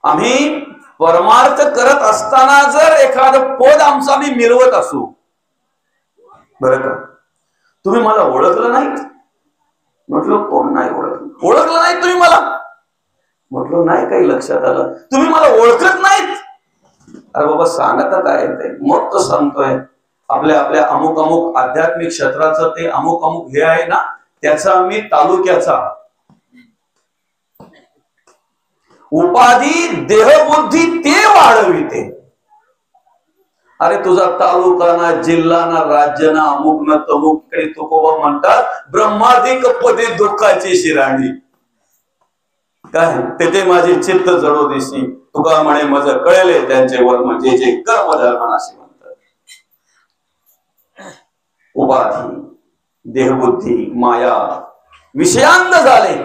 A: आम्ही परमार्थ करत असताना जर एखादं पद आमचं आम्ही मिरवत असू, बरं का, तुम्ही मला ओळखलं नाही? म्हटलं कोण नाही ओळखलं? ओळखलं नाही तुम्ही मला? म्हटलं नाही काही लक्षात आलं, तुम्ही मला ओळखत नाहीत? अरे बाबा सांगता काय ते, मग तो सांगतोय आपल्या आपल्या अमुक अमुक आध्यात्मिक क्षेत्राचं ते अमुक अमुक हे आहे ना, त्याचा आम्ही तालुक्याचा. उपाधी देहबुद्धी ते वाढविते. अरे तुझा तालुका ना, जिल्हा ना, राज्य ना, अमुक ना तमुक, कडे तुकोबा म्हणतात ब्रह्मादिक पदे दुःखाची शिराणी, काय तेथे माझे चित्त जडो दिसी. तुका म्हणे माझं कळले त्यांचे वर्म, जे जे कर्म धर्म असे म्हणतात. उपाधी देहबुद्धी माया विषयांग झाले.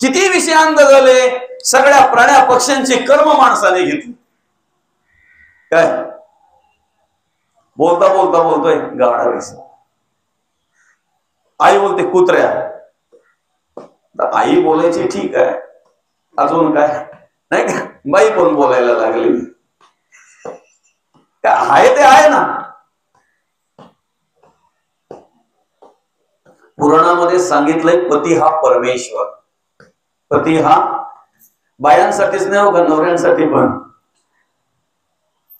A: किती विषयांग झाले? सगळ्या प्राण्या पक्ष्यांची कर्म माणसाने घेतली. काय बोलता बोलता बोलतोय गाढा विसर. आई बोलते कुत्र्या, आई बोलायची ठीक आहे, अजून काय नाही का, बाई पण बोलायला लागली. काय आहे ते आहे ना. पुराणामध्ये सांगितलंय पती हा परमेश्वर. पती हा बायांसाठीच नाही हो का, नवऱ्यांसाठी पण.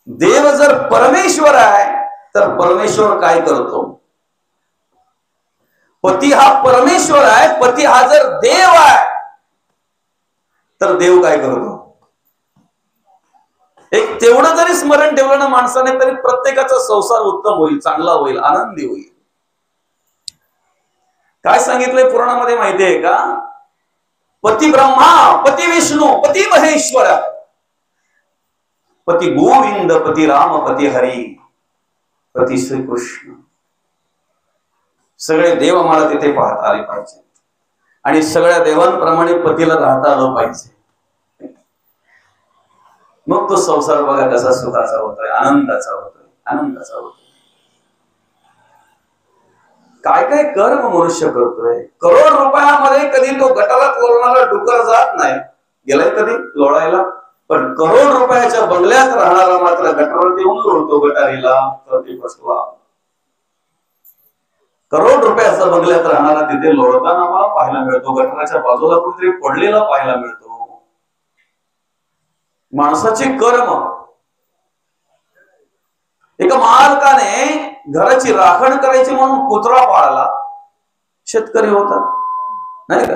A: देव जर परमेश्वर आहे तर परमेश्वर काय करतो? पती हा परमेश्वर आहे, पती हा जर देव आहे तर देव काय करतो? एक तेवढं जरी स्मरण ठेवलं ना माणसाने, तरी प्रत्येकाचा संसार उत्तम होईल, चांगला होईल, आनंदी होईल. काय सांगितलंय पुराणामध्ये माहितीये का? पती ब्रह्मा, पती विष्णू, पती महेश्वर, पती गोविंद, पती राम, पती हरी, पती श्रीकृष्ण. सगळे देव आम्हाला तिथे पाहता आले पाहिजे आणि सगळ्या देवांप्रमाणे पतीला राहता आलं पाहिजे. मग तो संसार बघा कसा सुखाचा होतोय, आनंदाचा होतोय, आनंदाचा होतोय. काय काय कर्म मनुष्य करतोय. करोड रुपयामध्ये कधी तो गटारात लोळणारा डुकर जात नाही. गेलाय कधी लोळायला? पण करोड रुपयाच्या बंगल्यात राहणारा मात्र गटारात येऊन लोळतो गटारीला, तर ते बसला. करोड रुपयाचा बंगल्यात राहणारा तिथे लोळताना आम्हाला पाहायला मिळतो, गटाराच्या बाजूला कुठेतरी पडलेला पाहायला मिळतो. माणसाचे कर्म. एका मालकाने घराची राखण करायची म्हणून कुत्रा पाळला, शेतकरी होता नाही का,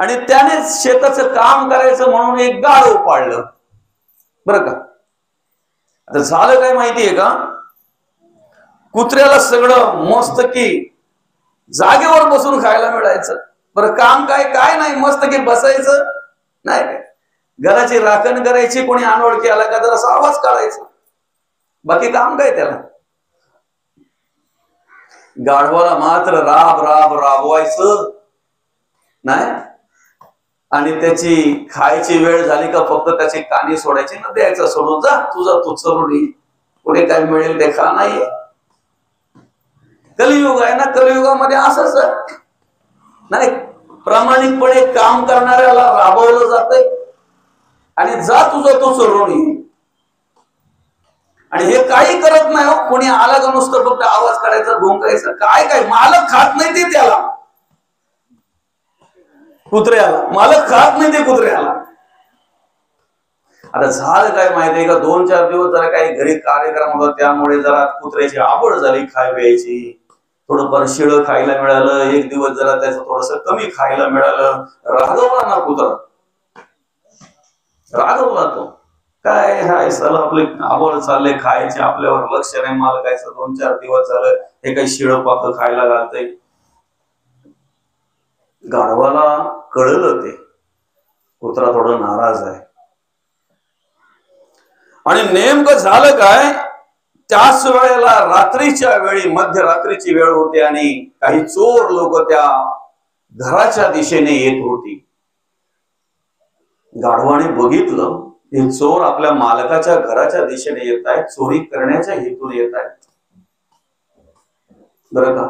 A: आणि त्याने शेताचं काम करायचं म्हणून एक गाढव पाळलं बरं का. आता झालं काय माहितीये का, कुत्र्याला सगळं मस्त की जागेवर बसून खायला मिळायचं. बरं काम काय काय नाही, मस्त की बसायचं नाही काय, घराची राखण करायची, कोणी अनोळखी आला का जरा आवाज काढायचा, बाकी काम काय त्याला. गाढवाला मात्र राब राब राबवायचं नाही, आणि त्याची खायची वेळ झाली का फक्त त्याची कानी सोडायची ना, द्यायचं सोडून, जा तुझा तू चरून ये, पुढे काय मिळेल ते खा. नाहीये कलियुग आहे ना, कलियुगामध्ये असंच नाही, प्रामाणिकपणे काम करणाऱ्याला राबवलं जातंय आणि जा तुझं तू चरून ये. आणि हे काही करत नाही हो, कोणी आला का नुसतं फक्त आवाज काढायचा, भोंकायचा, काय काय मालक खात नाही ते त्याला, कुत्र्याला मालक खात नाही ते कुत्र्याला. आता झालं काय माहितीये का, 2-4 दिवस जरा काही घरी कार्यक्रम होता, त्यामुळे जरा कुत्र्याची आवड झाली खाय प्यायची, थोडंफार शिळं खायला मिळालं, एक दिवस जरा त्याचं थोडस कमी खायला मिळालं, रागवला ना कुत्रा, रागवला तो. काय हाय साला आपले आवड चालले खायचे, आपल्यावर लक्ष नाही मालकायचं, 2-4 दिवस झालं हे काही शिळं पाक खायला घालतंय. गाढवाला कळलं ते कुत्रा थोडं नाराज आहे, आणि नेमकं झालं काय, त्याच वेळेला रात्रीच्या वेळी मध्यरात्रीची वेळ होती आणि काही चोर लोक त्या घराच्या दिशेने येत होती. गाढवाने बघितलं हे चोर आपल्या मालकाच्या घराच्या दिशेने येत आहेत, चोरी करण्याच्या हेतून येत आहेत बरं का.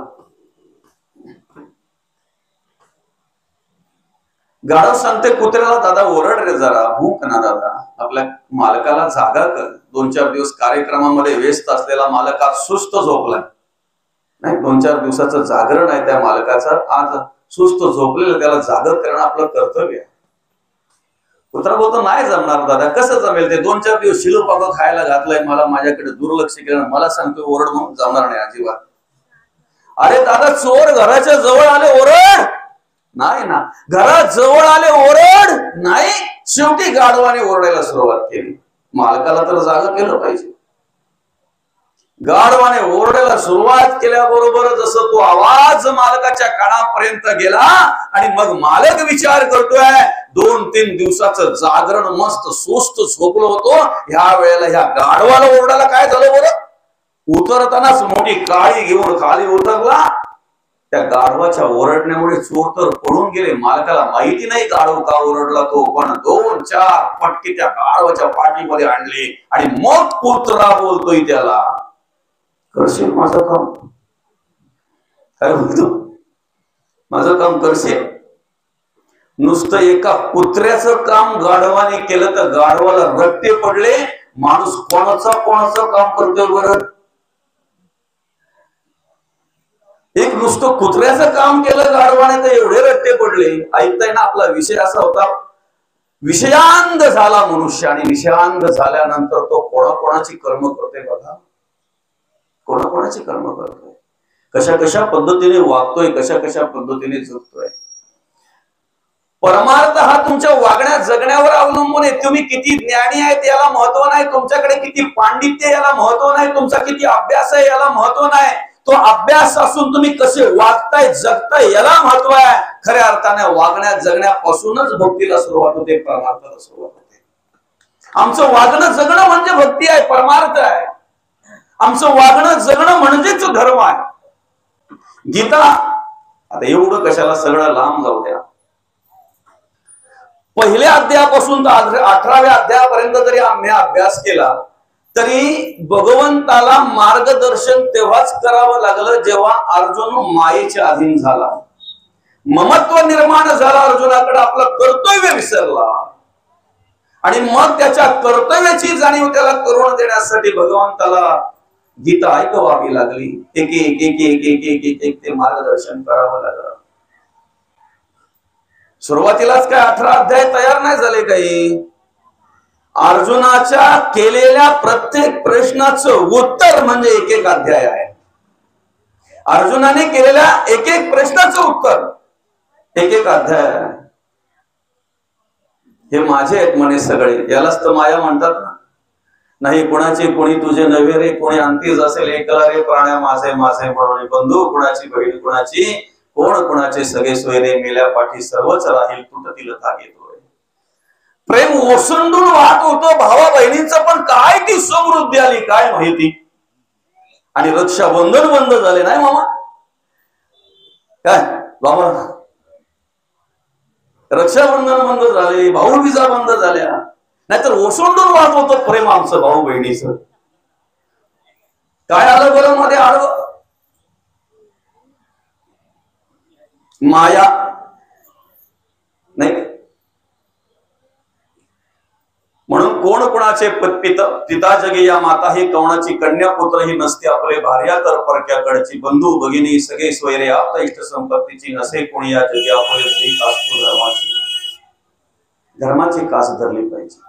A: गाढव सांगते कुत्र्याला, दादा ओरड रे जरा, भूक ना दादा, आपल्या मालकाला जागा कर. 2-4 दिवस कार्यक्रमामध्ये व्यस्त असलेला मालक आज सुस्त झोपलाय नाही, 2-4 दिवसाचं जागरण आहे त्या मालकाचं, आज सुस्त झोपलेलं त्याला जाग करणं आपलं कर्तव्य आहे. कुत्रा बोलतो नाही जमणार दादा, कसं जमेल, ते 2-4 दिवस शिलो पाक खायला घातलंय मला, माझ्याकडे दुर्लक्ष केलं, मला सांगतो ओरड म्हणून जमणार नाही अजिबात. अरे दादा चोर घराच्या जवळ आले ओरड नाही ना, घरात जवळ आले ओरड नाही. शेवटी गाढवाने ओरडायला सुरुवात केली, मालकाला तर जागा केलं पाहिजे. गाढवाने ओरडायला सुरुवात केल्याबरोबर जसं तो आवाज मालकाच्या कानापर्यंत गेला, आणि मग मालक विचार करतोय, 2-3 दिवसाचं जागरण मस्त सुस्त झोपलो होतो, ह्या वेळेला ह्या गाढवाला ओरडायला काय झालं बरं. उतरतानाच मोठी काळी घेऊन खाली उतरला. त्या गाढवाच्या ओरडण्यामुळे चोर तर पळून गेले, मालकाला माहिती नाही गाढव का ओरडला तो, पण 2-4 पटके त्या गाढवाच्या पाठीमध्ये आणले, आणि मग कुत्रा बोलतोय त्याला, करशील माझं काम, काय बोलतो, माझं काम करशील. नुसतं एका कुत्र्याचं काम गाढवाने केलं तर गाढवाला रट्टे पडले. माणूस कोणाचं काम करतोय बरं. एक नुसतं कुत्र्याचं काम केलं गाढवाने तर एवढे रट्टे पडले. ऐकताय ना, आपला विषय असा होता, विषयांध झाला मनुष्य, आणि विषयांध झाल्यानंतर तो कोणाकोणाची कर्म करतोय बघा, कोणाकोणाची कर्म करतोय, कशा कशा पद्धतीने वागतोय, कशा कशा पद्धतीने जगतोय. परमार्थ हा तुमच्या वागण्या जगण्यावर अवलंबून आहे. तुम्ही किती ज्ञानी आहेत याला महत्व नाही, तुमच्याकडे किती पांडित्य याला महत्व नाही, तुमचा किती अभ्यास आहे याला महत्व नाही. तो अभ्यास असून तुम्ही कसे वागताय जगताय याला महत्व आहे. खऱ्या अर्थाने वागण्या जगण्यापासूनच भक्तीला सुरुवात होते, परमार्थाला सुरुवात होते. आमचं वागणं जगणं म्हणजे भक्ती आहे, परमार्थ आहे. आमचं वागणं जगणं म्हणजेच धर्म आहे. गीता, आता एवढं कशाला सगळं लांब जाऊ द्या. पहिल्या अध्यायापासून तर 18व्या अध्यायापर्यंत जरी आम्ही अभ्यास केला तरी भगवंताला मार्गदर्शन तेव्हाच करावं लागलं जेव्हा अर्जुन मायेच्या अधीन झाला, ममत्व निर्माण झाला अर्जुनाकडे, आपलं कर्तव्य विसरला, आणि मग त्याच्या कर्तव्याची जाणीव त्याला करून देण्यासाठी भगवंताला गीता ऐकवावी लागली. एक एक एक एक एक एक एक एक ते मार्गदर्शन करावं लागलं. सुरुवातीलाच काय 18 अध्याय तयार नाही झाले काही. अर्जुनाच्या केलेल्या प्रत्येक प्रश्नाचं उत्तर म्हणजे एक एक अध्याय आहे. अर्जुनाने केलेल्या एक एक प्रश्नाचं उत्तर एक एक अध्याय आहे. हे माझे आहेत म्हणे सगळे, यालाच तर माया म्हणतात ना. नाही कुणाची कोणी तुझे नव्हे रे, कोणी अंतीच असेल एकला रे प्राण्या माझे माझे म्हणून. बंधू कुणाची बहीण कुणाची, कोण कुणाचे सगळे सोयरे, मेल्या पाठी सर्वच राहील तुटतील धागे तोय. प्रेम ओसंडून वाहत होतं भावा बहिणींचं, पण काय ती समृद्धी आली काय माहिती. आणि रक्षाबंधन बंद झाले नाही मामा, काय बाबा रक्षाबंधन बंद झाले, भाऊबीजा बंद झाल्या, नाहीतर ओसंडून वाहत होतं प्रेम आमचं भाऊ बहिणीचं. काय आलं बरं मध्ये आडवं, माया नाही. म्हणून कोण कोणाचे पिता जगे या माता, ही कवणाची कन्या पुत्र ही नसते आपले भार्या तर परक्याकडची. बंधू भगिनी सगळे स्वैरे आप इष्ट संपत्तीची, नसे कोणी या जगे आपले धर्माची. धर्माची कास धरली पाहिजे.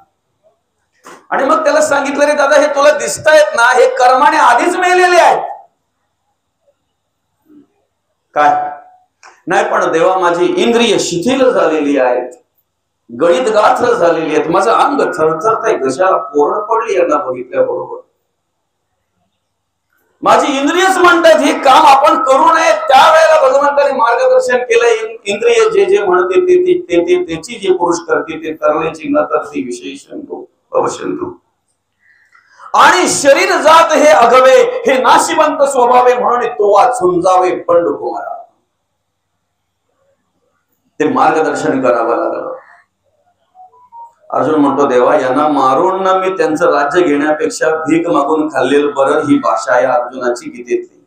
A: आणि मग त्याला सांगितलं रे दादा, हे तुला दिसतायत ना, हे कर्माने आधीच मेलेले आहेत. काय नाही, पण देवा माझी इंद्रिय शिथिल झालेली आहेत, गणित गात्र झालेली आहेत, माझं अंग थरथरतय, घशाला पोरं पडली यांना बघितल्या बरोबर. माझी इंद्रियच म्हणतात हे काम आपण करू नये. त्यावेळेला भगवंताने मार्गदर्शन केलं. इंद्रिय जे जे म्हणते त्याची जे पुरुष करते ते करण्याची न करते विशेषंतु अवशंतु. आणि शरीर जात हे अघवे, हे नाशिवंत स्वभावे, म्हणून तो वाचून जावे पंडकुमारा. ते मार्गदर्शन करावं लागलं. अर्जुन म्हणतो देवा यांना मारून ना मी त्यांचं राज्य घेण्यापेक्षा भीक मागून खाल्लेलं बरं, ही भाषा आहे अर्जुनाची गीतेतली.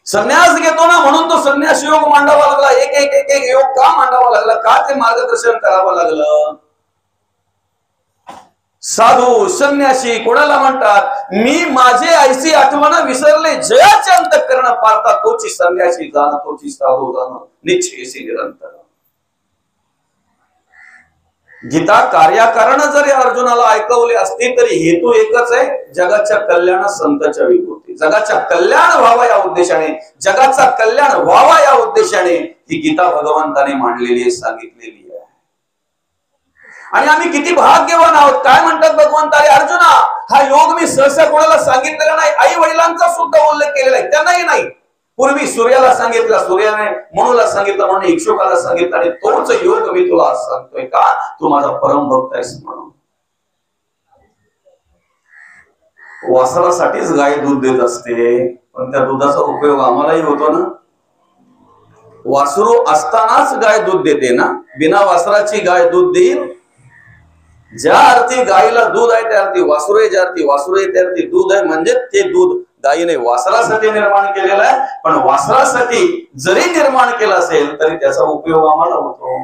A: संन्यास घेतो ना म्हणून तो संन्यास योग मांडावा लागला. एक एक एक एक योग का मांडावा लागला, का ते मार्गदर्शन करावं लागलं. साधू संन्यासी कोणाला म्हणतात, मी माझे ऐसी आठवण विसरले, जयाचे अंतःकरण पारता तोची संन्यासी जाण, तोची साधू जाण निश्चयसी निरंतर. गीता कार्याकारण जरी अर्जुनाला ऐकवले असते तरी हेतू एकच आहे, जगाच्या कल्याण संतांच्या विभूती. जगाच्या कल्याण व्हावा या उद्देशाने, जगाचा कल्याण व्हावा या उद्देशाने ही गीता भगवंताने मांडलेली आहे, सांगितलेली आहे. आणि आम्ही किती भाग्यवान आहोत. काय म्हणतात भगवंताने, अर्जुना हा योग मी सहसा कोणाला सांगितलेला नाही, आई वडिलांचा सुद्धा उल्लेख केलेला आहे. त्यांनाही नाही. पूर्वी सूर्याला सांगितलं, सूर्याने मनुला सांगितलं, म्हणून इक्षुकाला सांगितलं, आणि तोच योग मी तुला आज सांगतोय का तू माझा परम भक्त आहेस म्हणून. वासरासाठीच गाय दूध देत असते, पण त्या दुधाचा उपयोग आम्हालाही होतो ना. वासरू असतानाच गाय दूध देते ना, बिना वासराची गाय दूध देईल. ज्या अर्थी गायीला दूध आहे त्या अर्थी वासरू आहे, ज्या अर्थी वासरू आहे त्या अर्थी दूध आहे. म्हणजे ते दूध गायीने वासरासाठी निर्माण केलेलं आहे, पण वासरासाठी जरी निर्माण केलं असेल तरी त्याचा उपयोग आम्हाला होतो.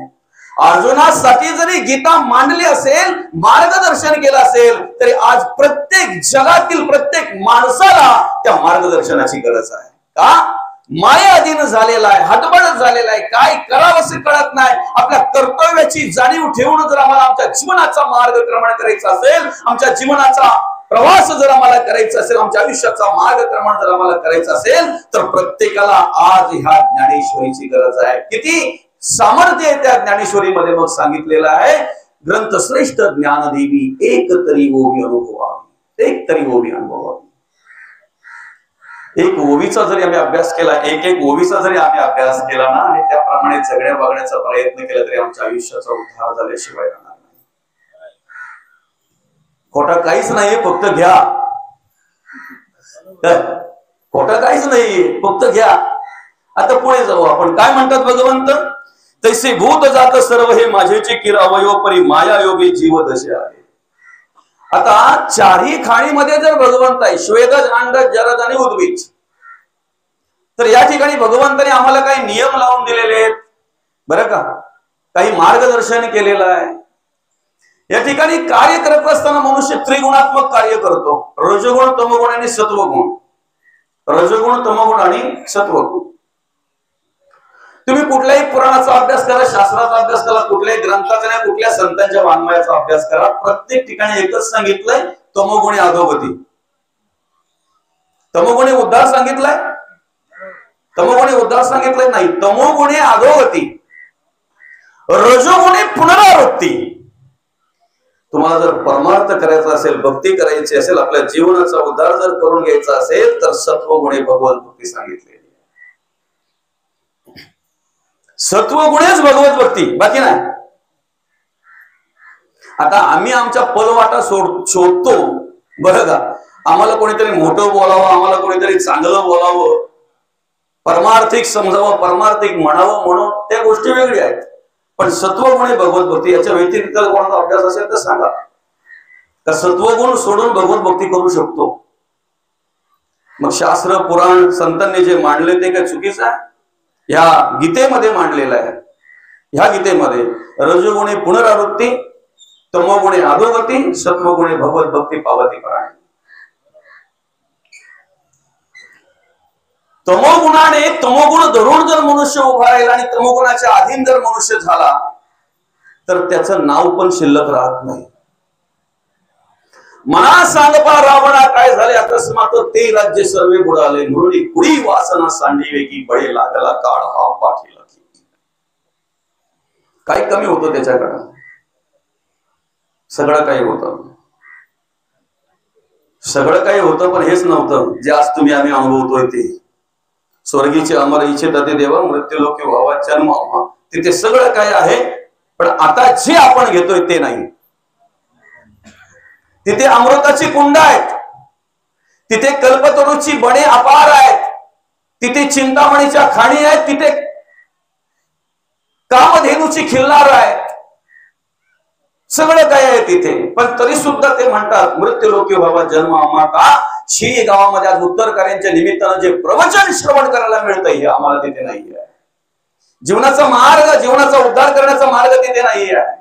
A: अर्जुनासाठी जरी गीता मांडली असेल, मार्गदर्शन केलं असेल, तरी आज प्रत्येक जगातील प्रत्येक माणसाला त्या मार्गदर्शनाची गरज आहे. का? मायाधीन झालेला आहे, हतबल झालेला आहे, काय करावं असं कळत नाही. आपल्या कर्तव्याची जाणीव ठेवून जर आम्हाला आमच्या जीवनाचा मार्गक्रमण करायचा असेल, आमच्या जीवनाचा प्रवास जर आम्हाला करायचा असेल, आमच्या आयुष्याचा मार्गक्रमण जर आम्हाला करायचं असेल, तर प्रत्येकाला आज ह्या ज्ञानेश्वरीची गरज आहे. किती सामर्थ्य आहे त्या ज्ञानेश्वरीमध्ये मग सांगितलेलं आहे. ग्रंथ श्रेष्ठ ज्ञानदेवी एक तरी ओवी अनुभवावी, एक तरी ओवी अनुभवावी. एक ओवीचा जरी आम्ही अभ्यास केला, एक एक ओवीचा जरी आम्ही अभ्यास केला ना, आणि त्याप्रमाणे जगण्या वागण्याचा प्रयत्न केला, तरी आमच्या आयुष्याचा उद्धार झाल्याशिवाय राहणार नाही. खोटा काहीच नाही, फक्त घ्या. खोटा काहीच नाही, फक्त घ्या. आता पुढे जाऊ आपण. काय म्हणतात भगवंत, तैसे भूत जात सर्व हे माझेचे किरावयो परी माया योगी जीव दशे आहे. आता चारही खाणीमध्ये जर भगवंत आहे, श्वेदज, अंडज, जरज आणि उद्भिज, तर या ठिकाणी भगवंताने आम्हाला काही नियम लावून दिलेले आहेत बरं का, काही मार्गदर्शन केलेलं आहे. या ठिकाणी कार्य करत असताना मनुष्य त्रिगुणात्मक कार्य करतो. रजगुण, तमगुण आणि सत्वगुण. रजगुण, तमगुण आणि सत्वगुण. तुम्ही कुठल्याही पुराणाचा अभ्यास करा, शास्त्राचा अभ्यास करा, कुठल्याही ग्रंथाचा नाही, कुठल्या संतांच्या वाङ्मयाचा अभ्यास करा, प्रत्येक ठिकाणी एकच सांगितलंय, तमोगुणी अधोगती. तमोगुणी उद्धार सांगितलाय? तमोगुणी उद्धार सांगितलंय? नाही. तमोगुणी अधोगती, रजोगुणी पुनरावृत्ती. तुम्हाला जर परमार्थ करायचा असेल, भक्ती करायची असेल, आपल्या जीवनाचा उद्धार जर करून घ्यायचा असेल, तर सत्वगुणी भगवत भक्ती सांगितलेली. सत्वगुणेच भगवत भक्ती, बाकी नाही. आता आम्ही आमच्या पलवाटा शोधतो बरं का. आम्हाला कोणीतरी मोठं बोलावं, आम्हाला कोणीतरी चांगलं बोलावं, परमार्थिक समजावं, परमार्थिक म्हणावं, म्हणून त्या गोष्टी वेगळ्या आहेत. पण सत्वगुणे भगवत भक्ती, याच्या व्यतिरिक्त कोणाचा अभ्यास असेल तर सांगा. तर सत्वगुण सोडून भगवत भक्ती करू शकतो. मग शास्त्र पुराण संतांनी जे मांडले ते काय चुकीचं आहे? ह्या गीतेमध्ये मांडलेलं आहे. ह्या गीतेमध्ये रजोगुणे पुनरावृत्ती, तमोगुणे अधोगती, सत्वगुणे भगवत भक्ती पावती परायण. तमोगुणाने तमोगुण धरून जर मनुष्य उभा राहिला आणि तमोगुणाच्या अधीन जर मनुष्य झाला तर त्याचं नाव पण शिल्लक राहत नाही. मना सांगपा रावणा काय झाले अकस्मात ते राज्य सर्वे बुडाले, म्हणून कुडी वासना सांडिवे की बळे लागला काळ हा पाठीला. काय कमी होतं त्याच्याकडं? सगळं काही होतं, सगळं काही होतं, पण हेच नव्हतं जे आज तुम्ही आम्ही अनुभवतोय ते. स्वर्गीचे अमर इच्छित ते देवा, मृत्यू लोकी व्हावा जन्म व्हावा, तिथे सगळं काय आहे. पण आता जे आपण घेतोय ते नाही. तिथे अमृताची कुंड आहेत, तिथे कल्पतरूची बणे अपार आहेत, तिथे चिंतामणीच्या खाणी आहेत, तिथे कामधेनूची खिल्लार आहेत, सगळं काय आहे तिथे. पण तरी सुद्धा ते म्हणतात मृत्यू लोकी व्हावा जन्म आम्हा का. शी गावामध्ये आज उत्तरकार्यांच्या निमित्तानं जे प्रवचन श्रवण करायला मिळतं हे आम्हाला तिथे नाही आहे. जीवनाचा मार्ग, जीवनाचा उद्धार करण्याचा मार्ग तिथे नाही आहे.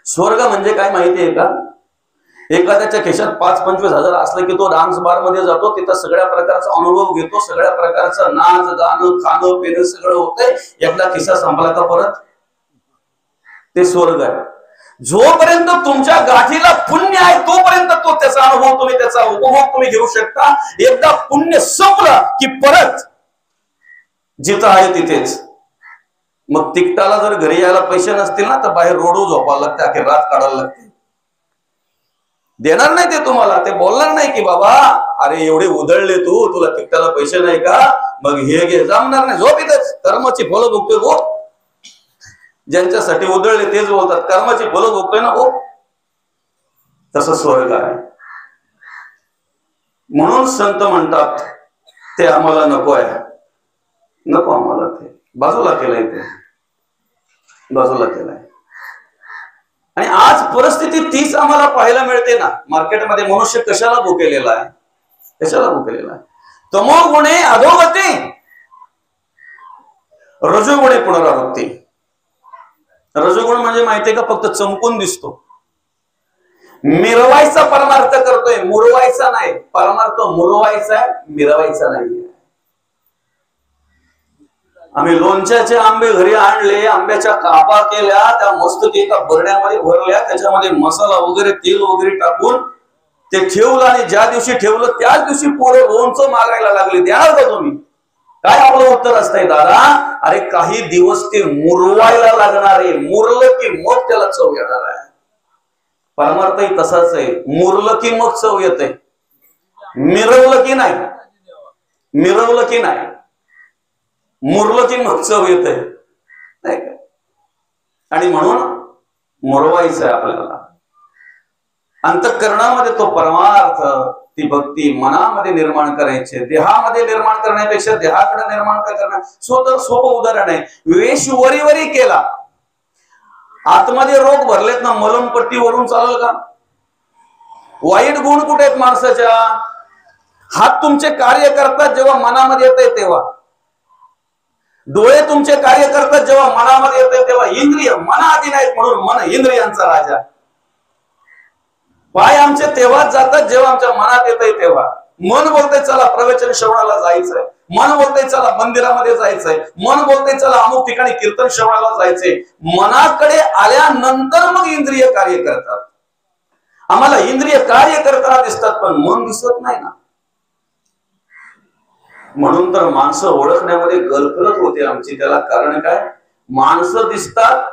A: स्वर्ग म्हणजे काय माहितीये का? एखाद्याच्या खिशात 5-25 हजार असलं की तो डान्स बार मध्ये जातो, तिथं सगळ्या प्रकारचा अनुभव घेतो, सगळ्या प्रकारचं नाच गाणं खाणं पिणं सगळं होतंय. एकदा खिसा संपला का परत ते स्वर्ग आहे. जोपर्यंत तुमच्या गाठीला पुण्य आहे तोपर्यंत तो त्याचा अनुभव तुम्ही, त्याचा उपभोग तुम्ही घेऊ शकता. एकदा पुण्य संपलं की परत जिथं आहे तिथेच. मग तिकटाला जर घरी यायला पैसे नसतील ना तर बाहेर रोडवर झोपायला लागते, अखेर रात काढायला लागते. देणार नाही ते तुम्हाला, ते बोलणार नाही की बाबा अरे एवढे उधळले तू, तुला तिकटाला पैसे नाही का, मग हे घे, जमणार नाही. झोप इथेच, कर्माची फळं भोगतोय हो. ज्यांच्यासाठी उधळले तेच बोलतात कर्माची फळं भोगतोय ना हो. तसं स्वर्ग आहे. म्हणून संत म्हणतात ते आम्हाला नको आहे, नको आम्हाला, ते बाजूला केलंय, ते बाजूला केलंय. आणि आज परिस्थिती तीच आम्हाला पाहायला मिळते ना मार्केटमध्ये. मनुष्य कशाला भुकेलेला आहे? कशाला भुकेलेला आहे? तमोगुणे अधोगती, रजोगुणे पुनरावृत्ती. रजोगुण म्हणजे माहितीये का? फक्त चमकून दिसतो, मिरवायचा परमार्थ करतोय, मुरवायचा नाही. परमार्थ मुरवायचा आहे, मिरवायचा नाही. आम्ही लोणच्याचे आंबे घरी आणले, आंब्याच्या कापा केल्या, त्या मस्त एका बरण्यामध्ये भरल्या, त्याच्यामध्ये मसाला वगैरे तेल वगैरे टाकून ते ठेवलं. आणि ज्या दिवशी ठेवलं त्याच दिवशी पोरं लोणचं मागायला लागले. द्याल का तुम्ही? काय आपलं उत्तर असतंय दादा? अरे काही दिवस ते मुरवायला लागणार आहे, मुरलं की मग त्याला चव येणार आहे. परमार्थही तसाच आहे, मुरलं की मग चव येते, मिरवलं की नाही, मिरवलं की नाही, मुरलं की मग चव येते, नाही का? आणि म्हणून मुरवायचं आहे आपल्याला. अंतःकरणामध्ये तो परमार्थ, ती भक्ती मनामध्ये निर्माण करायची. देहामध्ये निर्माण करण्यापेक्षा देहाकडे निर्माण करणं सोपं उदाहरण आहे. वेश वरी केला, आतमध्ये रोग भरलेत ना, मलमपट्टी वरून चालेल का? वाईट गुण कुठे आहेत माणसाच्या? हात तुमचे कार्य करतात जेव्हा मनामध्ये येते तेव्हा, डोळे तुमचे कार्य करतात जेव्हा मनामध्ये येते तेव्हा. इंद्रिय मनाधीन आहेत म्हणून मन इंद्रियांचा राजा. पाय आमचे तेव्हाच जातात जेव्हा आमच्या मनात येतंय तेव्हा. मन बोलतंय चला प्रवचन श्रवणाला जायचंय, मन बोलतंय चला मंदिरामध्ये जायचंय, मन बोलतंय चला अमुक ठिकाणी कीर्तन श्रवणाला जायचंय. मनाकडे आल्यानंतर मग इंद्रिय कार्य करतात. आम्हाला इंद्रिय कार्य करताना दिसतात पण मन दिसत नाही ना. म्हणून तर माणसं ओळखण्यामध्ये गलबलत होते आमची. त्याला कारण काय? माणसं दिसतात